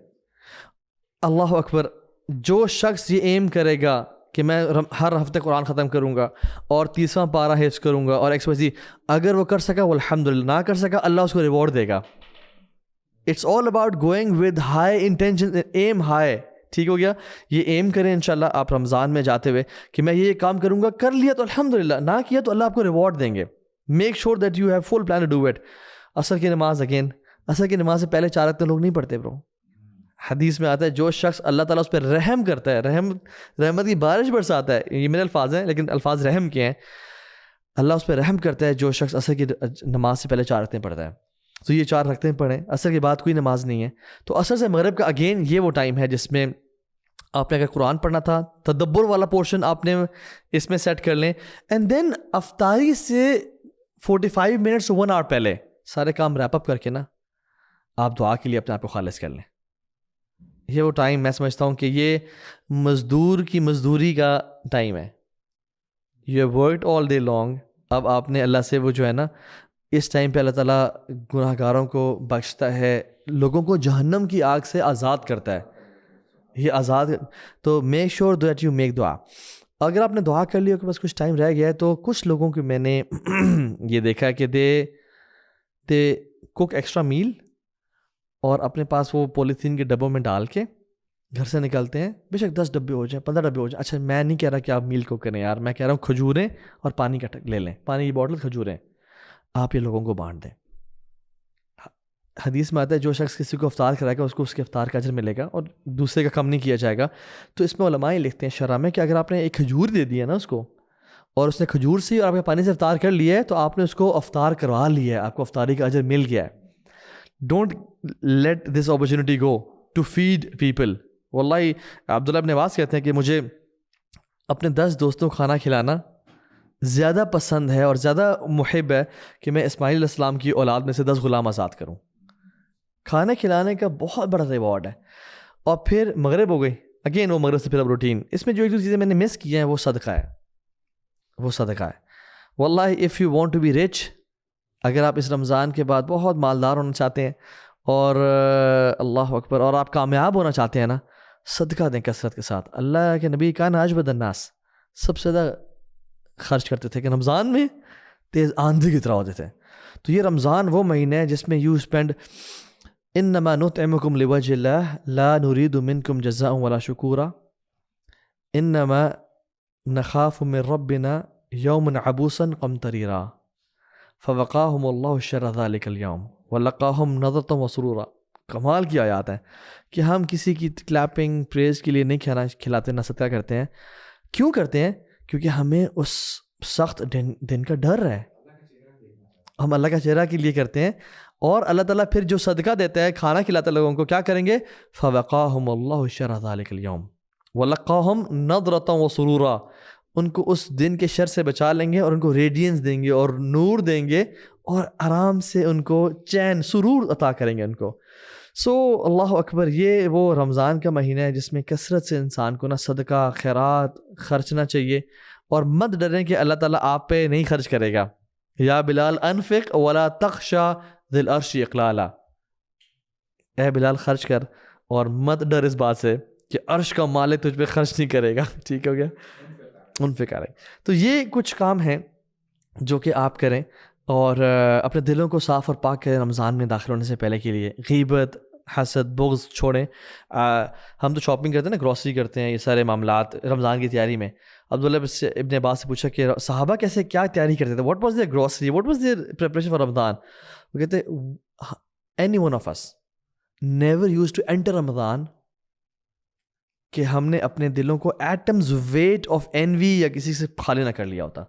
اللہ اکبر, جو شخص یہ ایم کرے گا کہ میں ہر ہفتے قرآن ختم کروں گا اور 30واں پارہ حفظ کروں گا اور XYZ, اگر وہ کر سکا وہ الحمدللہ, نہ کر سکا اللہ اس کو ریوارڈ دے گا. It's all about going with high intention, aim high. ٹھیک ہو گیا, یہ ایم کریں انشاءاللہ آپ رمضان میں جاتے ہوئے کہ میں یہ کام کروں گا, کر لیا تو الحمدللہ, نہ کیا تو اللہ آپ کو ریوارڈ دیں گے. Make sure that you have full plan to do it. عصر کی نماز, اگین عصر کی نماز سے پہلے 4 رکعتیں لوگ نہیں پڑھتے برو. حدیث میں آتا ہے جو شخص اللہ تعالیٰ اس پہ رحم کرتا ہے, رحمت کی بارش برساتا ہے, یہ میرے الفاظ ہیں لیکن الفاظ رحم کے ہیں, اللہ اس پہ رحم کرتا ہے جو شخص عصر کی نماز سے پہلے 4 رکعتیں پڑھتا ہے. تو یہ 4 رکعتیں پڑھیں, عصر کے بعد کوئی نماز نہیں ہے. تو عصر سے مغرب کا اگین یہ وہ ٹائم ہے جس میں آپ نے اگر قرآن پڑھنا تھا, تدبر والا پورشن آپ نے اس میں سیٹ کر لیں, اینڈ دین افطاری سے 45 منٹس 1 آور پہلے سارے کام ریپ اپ کر کے نا آپ دعا کے لیے اپنے آپ کو خالص کر لیں. یہ وہ ٹائم میں سمجھتا ہوں کہ یہ مزدور کی مزدوری کا ٹائم ہے. You have worked all day long, اب آپ نے اللہ سے وہ جو ہے نا اس ٹائم پہ اللہ تعالیٰ گناہ گاروں کو بخشتا ہے, لوگوں کو جہنم کی آگ سے آزاد کرتا ہے. یہ آزاد, تو make sure that you make دعا. اگر آپ نے دعا کر لی, آپ کے پاس کچھ ٹائم رہ گیا ہے, تو کچھ لوگوں کو میں نے یہ دیکھا کہ دے کوک ایکسٹرا میل اور اپنے پاس وہ پولیتھین کے ڈبوں میں ڈال کے گھر سے نکلتے ہیں, بے شک 10 ڈبے ہو جائیں 15 ڈبے ہو جائیں. اچھا میں نہیں کہہ رہا کہ آپ میل کوک کریں یار, میں کہہ رہا ہوں کھجوریں اور پانی کا لے لیں, پانی کی بوٹل کھجوریں, آپ یہ لوگوں کو بانٹ دیں. حدیث میں آتا ہے جو شخص کسی کو افطار کرائے گا اس کو اس کے افطار کا اجر ملے گا اور دوسرے کا کم نہیں کیا جائے گا. تو اس میں علماء لکھتے ہیں شرح میں کہ اگر آپ نے ایک کھجور دے دیا نا اس کو, اور اس نے کھجور سے اور آپ کے پانی سے افطار کر لیا ہے, تو آپ نے اس کو افطار کروا لیا ہے, آپ کو افطاری کا اجر مل گیا ہے. Don't let this opportunity go to feed people. واللہ عبداللہ ابن عباس کہتے ہیں کہ مجھے اپنے 10 دوستوں کو کھانا کھلانا زیادہ پسند ہے اور زیادہ محب ہے کہ میں اسماعیل علیہ السلام کی اولاد میں سے 10 غلام آزاد کروں. کھانا کھلانے کا بہت بڑا ریوارڈ ہے. اور پھر مغرب ہو گئی, اگین وہ مغرب سے پھر اب روٹین. اس میں جو ایک دو چیزیں میں نے مس کی ہیں وہ صدقہ ہے, وہ صدقہ ہے. واللہ if you want to be rich, اگر آپ اس رمضان کے بعد بہت مالدار ہونا چاہتے ہیں اور اللہ اکبر, اور آپ کامیاب ہونا چاہتے ہیں نا, صدقہ دیں کثرت کے ساتھ. اللہ کے نبی کان اجود الناس, سب سے زیادہ خرچ کرتے تھے کہ رمضان میں تیز آندھی کی طرح ہوتے تھے. تو یہ رمضان وہ مہینہ ہے جس میں یو اسپینڈ انما نطعمکم لوجه اللہ لا نريد منکم جزاء ولا شکورا انما نخاف من ربنا یوما عبوسا قمطریرا فوقاهم اللہ شر ذلک اليوم ولقاهم نضرة وسرورا. کمال کی آیات ہیں کہ ہم کسی کی کلیپنگ پریز کے لیے نہیں کھلاتے نہ صدقہ کرتے ہیں. کیوں کرتے ہیں؟ کیونکہ ہمیں اس سخت دن کا ڈر ہے. ہم اللہ کا چہرہ کے لیے کرتے ہیں, اور اللہ تعالیٰ پھر جو صدقہ دیتا ہے, کھانا کھلاتا ہے لوگوں کو, کیا کریں گے؟ فوقاهم اللہ شر ذلک اليوم ولقاهم نضرة وسرورا. ان کو اس دن کے شر سے بچا لیں گے اور ان کو ریڈینس دیں گے اور نور دیں گے اور آرام سے ان کو چین سرور عطا کریں گے ان کو. سو اللہ اکبر, یہ وہ رمضان کا مہینہ ہے جس میں کثرت سے انسان کو نا صدقہ خیرات خرچنا چاہیے, اور مت ڈریں کہ اللہ تعالیٰ آپ پہ نہیں خرچ کرے گا. یا بلال انفق ولا تخشى ذی العرش اقلالا, اے بلال خرچ کر اور مت ڈر اس بات سے کہ عرش کا مالک تجھ پہ خرچ نہیں کرے گا. ٹھیک ہو گیا, انفق کریں. تو یہ کچھ کام ہیں جو کہ آپ کریں, اور اپنے دلوں کو صاف اور پاک کریں رمضان میں داخل ہونے سے پہلے کے لیے. غیبت, حسد, بغض چھوڑیں. ہم تو شاپنگ کرتے ہیں نا, گروسری کرتے ہیں, یہ سارے معاملات رمضان کی تیاری میں. عبداللہ ابن عباس سے پوچھا کہ صحابہ کیسے کیا تیاری کرتے تھے, what was there grocery, what was there preparation for Ramzan. وہ کہتے any one of us never used to enter Ramzan کہ ہم نے اپنے دلوں کو ایٹمز ویٹ آف انوی یا کسی سے خالی نہ کر لیا ہوتا.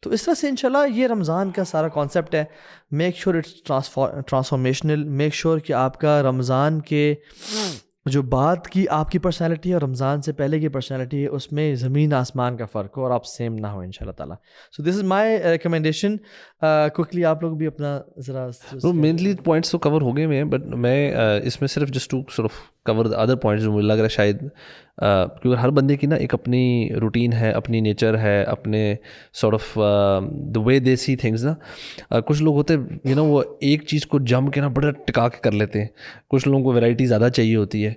تو اس طرح سے انشاءاللہ یہ رمضان کا سارا کانسیپٹ ہے. Make sure it's transformational. Make sure کہ آپ کا رمضان کے جو بعد کی آپ کی پرسنالٹی ہے اور رمضان سے پہلے کی پرسنالٹی ہے, اس میں زمین آسمان کا فرق ہو اور آپ سیم نہ ہو انشاءاللہ تعالیٰ. سو دس از مائی ریکمنڈیشن. کوئکلی آپ لوگ بھی اپنا ذرا مینلی پوائنٹس تو کور ہو گئے ہوئے ہیں, بٹ میں اس میں صرف just to sort of cover other points جو مجھے لگ رہا ہے شاید کیونکہ ہر بندے کی نا ایک اپنی روٹین ہے, اپنی نیچر ہے, اپنے sort of the way they see things نا. کچھ لوگ ہوتے ہیں وہ ایک چیز کو جم کے نا بڑا ٹکا کے کر لیتے ہیں, کچھ لوگوں کو ویرائٹی زیادہ چاہیے ہوتی ہے.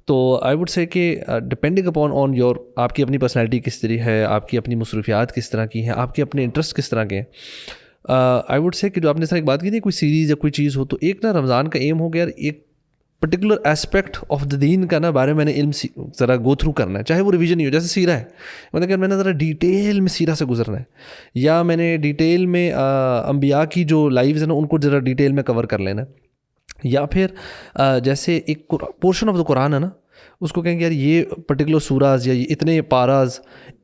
تو آئی ووڈ سے کہ ڈپینڈنگ اپون آن یور, آپ کی اپنی پرسنالٹی کس طرح ہے, آپ کی اپنی مصروفیات کس طرح کی ہیں, آپ کے اپنے انٹرسٹ کس طرح کے ہیں. آئی ووڈ سے کہ جو آپ نے اس طرح ایک بات کی تھی, کوئی سیریز یا کوئی چیز ہو, تو ایک نا رمضان کا ایم ہو گیا ایک پرٹیکولر اسپیکٹ آف دا دین کا نا بارے میں نے علم ذرا گو تھرو کرنا ہے, چاہے وہ ریویژن نہیں ہو, جیسے سیرہ ہے, مطلب کہ میں نے ذرا ڈیٹیل میں سیرہ سے گزرنا ہے, یا میں نے ڈیٹیل میں انبیاء کی جو لائیوز ہیں نا ان کو ذرا ڈیٹیل میں کور کر لینا ہے. یا پھر جیسے ایک پورشن آف دا قرآن ہے نا, اس کو کہیں گے یار یہ پرٹیکولر سوراز یا یہ اتنے پاراز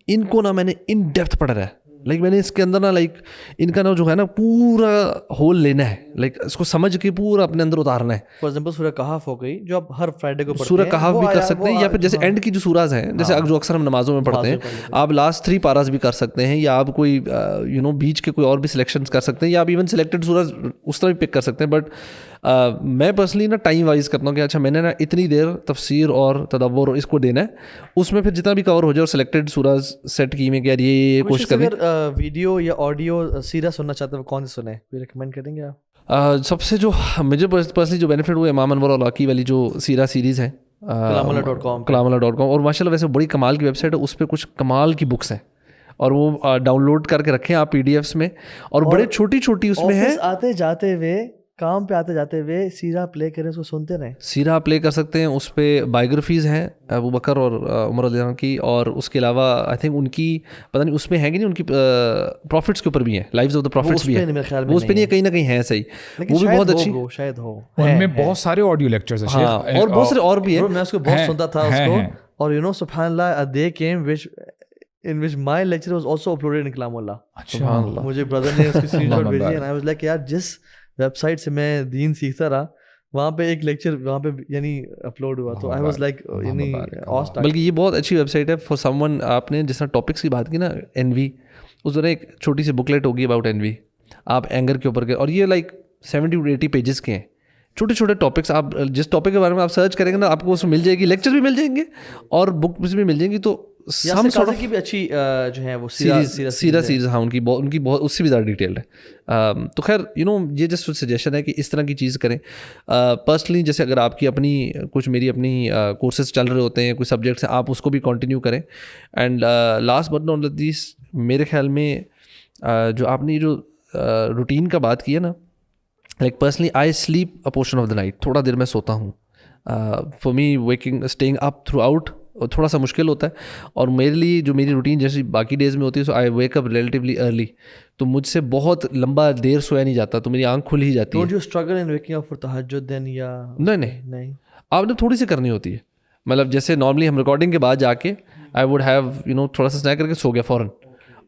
ان کو نا میں نے ان ڈیپتھ پڑھا ہے, لائک میں نے اس کے اندر نا لائک ان کا نا جو ہے نا پورا ہول لینا ہے, لائک اس کو سمجھ کے پورا اپنے اندر اتارنا ہے. فار ایگزامپل سورہ کہف ہو گئی جو آپ ہر فرائیڈے کو پڑھتے ہیں, سورہ کہف بھی کر سکتے ہیں, یا پھر جیسے اینڈ کی جو سوراز ہیں جیسے جو اکثر ہم نمازوں میں پڑھتے ہیں, آپ لاسٹ 3 پاراز بھی کر سکتے ہیں, یا آپ کوئی بیچ کے کوئی اور بھی سلیکشنز کر سکتے ہیں, یا آپ ایون سلیکٹڈ سوراز اس طرح بھی پک کر سکتے ہیں. بٹ میں پرسنلی نا ٹائم وائز کرتا ہوں کہ اچھا میں نے نا اتنی دیر تفسیر اور تدبر اس کو دینا ہے, اس میں پھر جتنا بھی کور ہو جائے اور سلیکٹڈ سوراز سیٹ کی میں کہ یار یہ کوشش کریں. اگر ویڈیو یا آڈیو سیرہ سننا چاہتے ہیں کون سے سنیں, کوئی ریکمینڈ کریں گے آپ؟ سب سے جو مجھے پرسنلی جو بینیفٹ ہوئے امام انور الاقی والی جو سیرہ سیریز ہے کلاماللہ.com, اور ماشاء اللہ ویسے بڑی کمال کی ویب سائٹ ہے, اس پہ کچھ کمال کی بکس ہیں اور وہ ڈاؤن لوڈ کر کے رکھیں آپ PDF میں, اور بڑے چھوٹی چھوٹی اس میں ہے. آتے جاتے ہوئے کام پہ آتے جاتے ہوئے سیرہ پلے کریں, اس کو سنتے رہیں. سیرہ پلے کر سکتے ہیں, اس پہ بائیوگرافیز ہیں ابو بکر اور عمر رضی اللہ عنہ کی, اور اس کے علاوہ آئی تھنک ان کی پتہ نہیں اس میں ہے کہ نہیں, ان کی پروفٹس کے اوپر بھی ہیں, لائفز آف دا پروفٹس بھی ہیں, وہ اس پہ نہیں, کہیں نہ کہیں ہیں صحیح, وہ بھی بہت اچھی, شاید ہو ان میں بہت سارے آڈیو لیکچرز ہیں, اور بہت سارے اور بھی ہیں. میں اس کو بہت سنتا تھا اس کو, اور یو نو سبحان اللہ they came in which my lecture was also uploaded in Kalamullah. سبحان اللہ. مجھے برادر نے اس کی اسکرین شاٹ بھیجی, and I was like یار جس ویب سائٹ سے میں دین سیکھتا رہا وہاں پہ ایک لیکچر وہاں پہ یعنی اپلوڈ ہوا, تو I was like یعنی بلکہ یہ بہت اچھی ویب سائٹ ہے فار سم ون. آپ نے جس طرح ٹاپکس کی بات کی نا envy, اس طرح ایک چھوٹی سی بکلیٹ ہوگی اباؤٹ envy, آپ اینگر کے اوپر کے, اور یہ لائک 70 to 80 پیجز کے ہیں, چھوٹے چھوٹے ٹاپکس. آپ جس ٹاپک کے بارے میں آپ سرچ کریں گے نا آپ کو اس میں مل جائے گی, لیکچر بھی مل جائیں گے اور بکس بھی مل جائیں گی. تو کی بھی اچھی جو ہے وہ سیریز, ہاں ان کی بہت اس سے بھی زیادہ ڈیٹیلڈ ہے. تو خیر یہ جسٹ سجیشن ہے کہ اس طرح کی چیز کریں. پرسنلی جیسے اگر آپ کی اپنی میری اپنی کورسز چل رہے ہوتے ہیں, کوئی سبجیکٹس ہیں, آپ اس کو بھی کنٹینیو کریں. And last but not least, میرے خیال میں جو آپ نے جو روٹین کا بات کی ہے نا, like personally I sleep a portion of the night, تھوڑا دیر میں سوتا ہوں. For me waking staying up throughout تھوڑا سا مشکل ہوتا ہے, اور میرے لیے جو میری روٹین جیسے باقی ڈیز میں ہوتی ہے, so I wake up relatively early, تو مجھ سے بہت لمبا دیر سویا نہیں جاتا, تو میری آنکھ کھل ہی جاتی ہے. Don't you struggle in waking up for tahajjud then, یا نہیں آپ نے تھوڑی سی کرنی ہوتی ہے. مطلب جیسے نارملی ہم ریکارڈنگ کے بعد جا کے آئی ووڈ ہیو تھوڑا سا اسنیک کر کے سو گیا فوراً,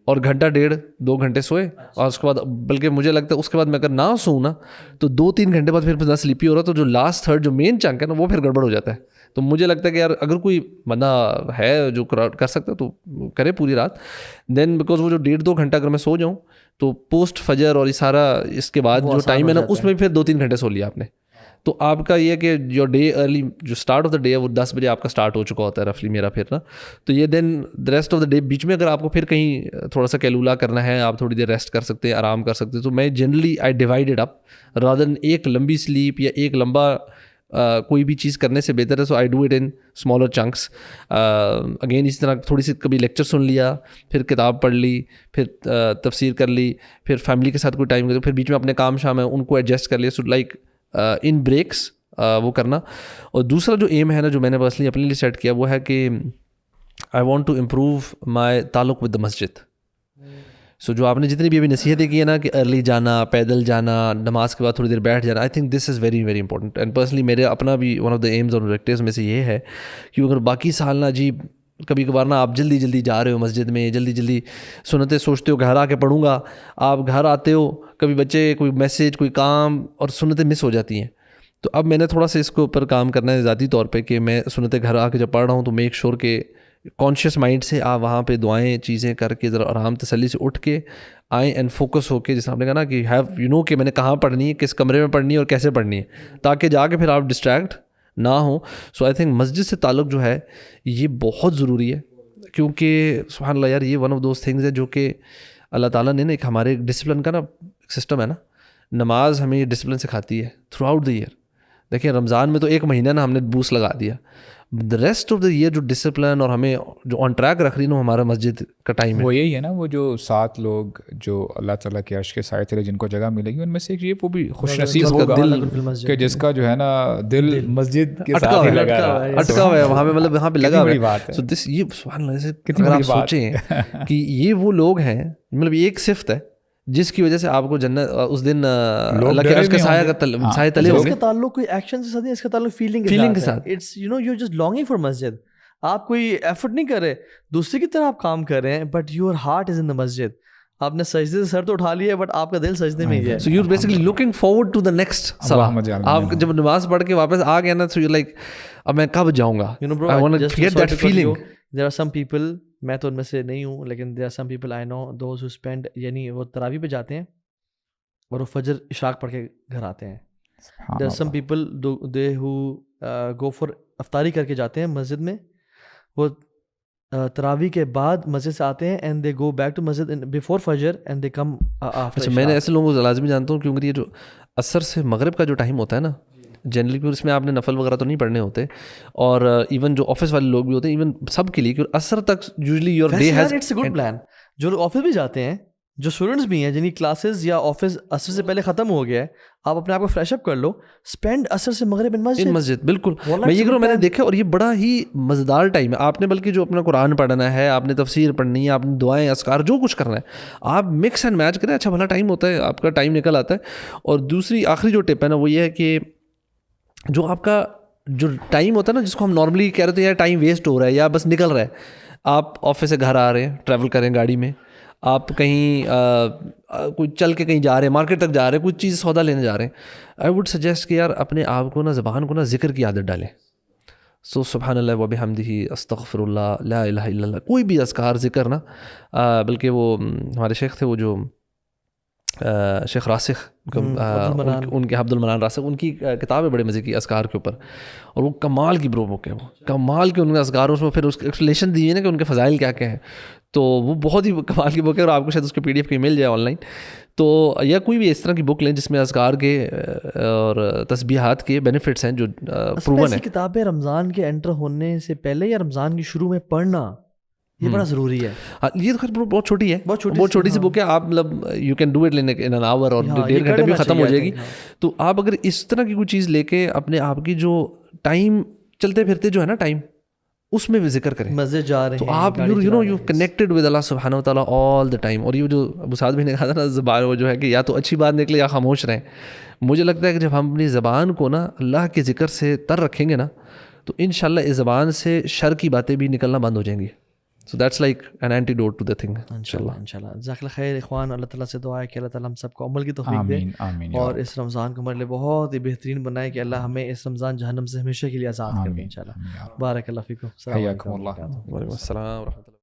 اور گھنٹہ 1.5-2 گھنٹے سوئے, اور اس کے بعد بلکہ مجھے لگتا ہے اس کے بعد میں اگر نہ سوؤں نا تو 2-3 گھنٹے بعد پھر سلیپی ہو رہا, تو جو لاسٹ تھرڈ جو مین چنک ہے نا وہ پھر گڑبڑ ہو جاتا ہے. تو مجھے لگتا ہے کہ یار اگر کوئی بندہ ہے جو کر سکتا ہے تو کرے پوری رات. دین بیکاز وہ جو 1.5-2 گھنٹہ اگر میں سو جاؤں تو پوسٹ فجر اور یہ سارا اس کے بعد جو ٹائم ہے نا اس میں پھر 2-3 گھنٹے سو لیا آپ نے, تو آپ کا یہ کہ جو ڈے ارلی جو اسٹارٹ آف دا ڈے ہے وہ 10 بجے آپ کا اسٹارٹ ہو چکا ہوتا ہے رفلی میرا پھر نا. تو یہ then the rest of the day بیچ میں اگر آپ کو پھر کہیں تھوڑا سا کیلولا کرنا ہے, آپ تھوڑی دیر ریسٹ کر سکتے ہیں, آرام کر سکتے ہیں. تو میں generally I divided up rather than ایک لمبی سلیپ یا ایک لمبا کوئی بھی چیز کرنے سے بہتر ہے. So I do it in smaller chunks. اگین اسی طرح تھوڑی سی کبھی لیکچر سن لیا, پھر کتاب پڑھ لی, پھر تفسیر کر لی, پھر فیملی کے ساتھ کوئی ٹائم کر, پھر بیچ میں اپنے کام شام ہے ان کو ایڈجسٹ کر لیا. سو لائک ان بریکس وہ کرنا. اور دوسرا جو ایم ہے نا جو میں نے پرسنلی اپنے لیے سیٹ کیا وہ ہے کہ I want to improve my taalluq with دا مسجد. سو جو آپ نے جتنی بھی ابھی نصیحتیں کی ہیں نا کہ ارلی جانا, پیدل جانا, نماز کے بعد تھوڑی دیر بیٹھ جانا, I think this is very very important. And personally میرے اپنا بھی ون آف دا ایمز اور آبجیکٹیوز میں سے یہ ہے کہ اگر باقی سال نا جی کبھی کبھار نا آپ جلدی جلدی جا رہے ہو مسجد میں, جلدی جلدی سنتیں سوچتے ہو گھر آ کے پڑھوں گا, آپ گھر آتے ہو کبھی بچے کوئی میسیج کوئی کام اور سنتیں مس ہو جاتی ہیں. تو اب میں نے تھوڑا سا اس کے اوپر کام کرنا ہے ذاتی طور پہ کہ میں سنتیں گھر آ کے جب پڑھ رہا ہوں تو میک شور کہ کانشیس مائنڈ سے آپ وہاں پہ دعائیں چیزیں کر کے ذرا آرام تسلی سے اٹھ کے آئیں اینڈ فوکس ہو کے, جیسے آپ نے کہا نا کہ ہیو کہ میں نے کہاں پڑھنی ہے, کس کمرے میں پڑھنی ہے اور کیسے پڑھنی ہے, تاکہ جا کے پھر آپ ڈسٹریکٹ نہ ہوں. سو آئی تھنک مسجد سے تعلق جو ہے یہ بہت ضروری ہے, کیونکہ سبحان اللہ یار یہ ون آف دوز تھنگز ہے جو کہ اللہ تعالیٰ نے نا ایک ہمارے ڈسپلن کا نا سسٹم ہے نا, نماز ہمیں یہ ڈسپلن سکھاتی ہے تھرو آؤٹ دا ایئر. دیکھیں رمضان میں تو ایک مہینہ نا ہم نے بوس لگا دیا, the rest of the year جو ڈسپلن اور ہمیں جو آن ٹریک رکھ رہی نا ہمارا مسجد کا ٹائم ہے. وہ یہی ہے نا, وہ جو 7 لوگ جو اللہ تعالیٰ کے عرش کے سائے تلے جن کو جگہ ملے گی ان میں سے ایک یہ وہ بھی خوش نصیب ہوگا کہ جس کا جو ہے نا دل مسجد کے ساتھ ہی لگا اٹکا ہوا ہے وہاں پہ, مطلب وہاں پہ لگا ہوا ہے. سو دس یہ سبحان اللہ سے اگر آپ سوچیں کہ یہ وہ لوگ ہیں, مطلب یہ ایک صفت ہے جس کی وجہ سے آپ کو جنت اس دن لوگ اللہ کے ڈرے عرش کا بھی سایہ ہوں گے. سایہ تلے اس ہوں گے. کا تعلق کوئی ایکشن سے نہیں, اس کا تعلق فیلنگ کے ساتھ. It's you know you just longing for masjid. آپ کوئی ایفرٹ نہیں کر رہے, دوسرے کی طرح آپ کام کر رہے ہیں, but your heart is in the مسجد. آپ نے سجدے سے سر تو اٹھا لیا ہے, بٹ آپ کا دل سجدے میں ہی ہے. So you're basically looking forward to the next salah. آپ جب نماز پڑھ کے واپس آ گئے نا, so you're like اب میں کب جاؤں گا. You know bro, I want to get that feeling. There are some people, میں تو ان میں سے نہیں ہوں, لیکن there are some people I know those who spend, یعنی وہ تراویح پہ جاتے ہیں اور وہ فجر اشراق پڑھ کے گھر آتے ہیں. There are some people they who go for افطاری کر کے جاتے ہیں مسجد میں, وہ تراویح کے بعد مسجد سے آتے ہیں and they go back to Masjid before فجر and they come after. اچھا, میں نے ایسے لوگوں کو لازمی جانتا ہوں, کیونکہ یہ جو عصر سے مغرب کا جو ٹائم ہوتا ہے نا, جنرلی اس میں آپ نے نفل وغیرہ تو نہیں پڑھنے ہوتے, اور ایون جو آفس والے لوگ بھی ہوتے ہیں, ایون سب کے لیے, کیونکہ عصر تک usually your day has. It's a good plan. جو لوگ آفس بھی جاتے ہیں, جو اسٹوڈنٹس بھی ہیں جن کی کلاسز یا آفس عصر سے پہلے ختم ہو گیا ہے, آپ اپنے آپ کو فریش اپ کر لو, اسپینڈ عصر سے مغرب ان مسجد. بالکل, میں یہ کروں, میں نے دیکھا, اور یہ بڑا ہی مزیدار ٹائم ہے. آپ نے بلکہ جو اپنا قرآن پڑھنا ہے, آپ نے تفسیر پڑھنی ہے, آپ نے دعائیں اذکار جو کچھ کرنا ہے, آپ مکس اینڈ میچ کریں. اچھا بھلا ٹائم ہوتا ہے, آپ کا ٹائم نکل آتا ہے. اور دوسری آخری جو ٹپ ہے نا, وہ یہ ہے کہ جو آپ کا جو ٹائم ہوتا ہے نا, جس کو ہم نارملی کہہ رہے تھے یار ٹائم ویسٹ ہو رہا ہے یا بس نکل رہا ہے, آپ آفس سے گھر آ رہے ہیں, ٹریول کریں گاڑی میں, آپ کہیں کوئی چل کے کہیں جا رہے ہیں, مارکیٹ تک جا رہے ہیں, کوئی چیز سودا لینے جا رہے ہیں, آئی ووڈ سجیسٹ کہ یار اپنے آپ کو نا, زبان کو نا ذکر کی عادت ڈالیں. سو سبحان اللہ و بحمدہ, استغفر اللہ, لا الہ الا اللہ, کوئی بھی اذکار ذکر نا. بلکہ وہ ہمارے شیخ تھے, وہ جو شیخ راسخ, ان کے عبد المنان راسخ, ان کی کتاب ہے بڑے مزے کی اذکار کے اوپر, اور وہ کمال کی برو بک ہے, وہ کمال کے ان کے اذکاروں میں پھر اس کے ایکسپلینیشن دی ہے نا کہ ان کے فضائل کیا کیا ہیں. تو وہ بہت ہی کمال کی بک ہے, اور آپ کو شاید اس کے PDF کی مل جائے آن لائن. تو یا کوئی بھی اس طرح کی بک لیں جس میں اذکار کے اور تسبیحات کے بینیفٹس ہیں جو پروون ہیں. کتابیں رمضان کے انٹر ہونے سے پہلے یا رمضان کی شروع میں پڑھنا یہ بڑا ضروری ہے. یہ تو خیر بہت چھوٹی ہے, بہت چھوٹی سی بک ہے. آپ مطلب you can do it in an hour, اور 1.5 گھنٹے میں ختم ہو جائے گی. تو آپ اگر اس طرح کی کوئی چیز لے کے اپنے آپ کی جو ٹائم چلتے پھرتے جو ہے نا ٹائم, اس میں بھی ذکر کریں, مسجد جا رہے ہیں, تو آپ یو کنیکٹڈ ود اللہ سبحانہ و تعالیٰ آل دا ٹائم. اور یہ جو ابو سعد بھی نے کہا تھا نا, زبان وہ جو ہے کہ یا تو اچھی بات نکلے یا خاموش رہیں. مجھے لگتا ہے کہ جب ہم اپنی زبان کو نا اللہ کے ذکر سے تر رکھیں گے نا, تو انشاءاللہ اس زبان سے شر کی باتیں بھی نکلنا بند ہو جائیں گی. So that's like an antidote to the thing. انشاءاللہ. جزاک اللہ خیر اخوان, اللہ تعالیٰ سے دعا ہے کہ اللہ تعالیٰ ہم سب کو عمل کی توفیق دے, اور اس رمضان کو ہمارے لیے بہت ہی بہترین بنائے, کہ اللہ ہمیں اس رمضان جہنم سے ہمیشہ کے لیے آزاد کر دے انشاءاللہ. بارک اللہ فیکم. حیاکم اللہ. وعلیکم السلام ورحمۃ اللہ.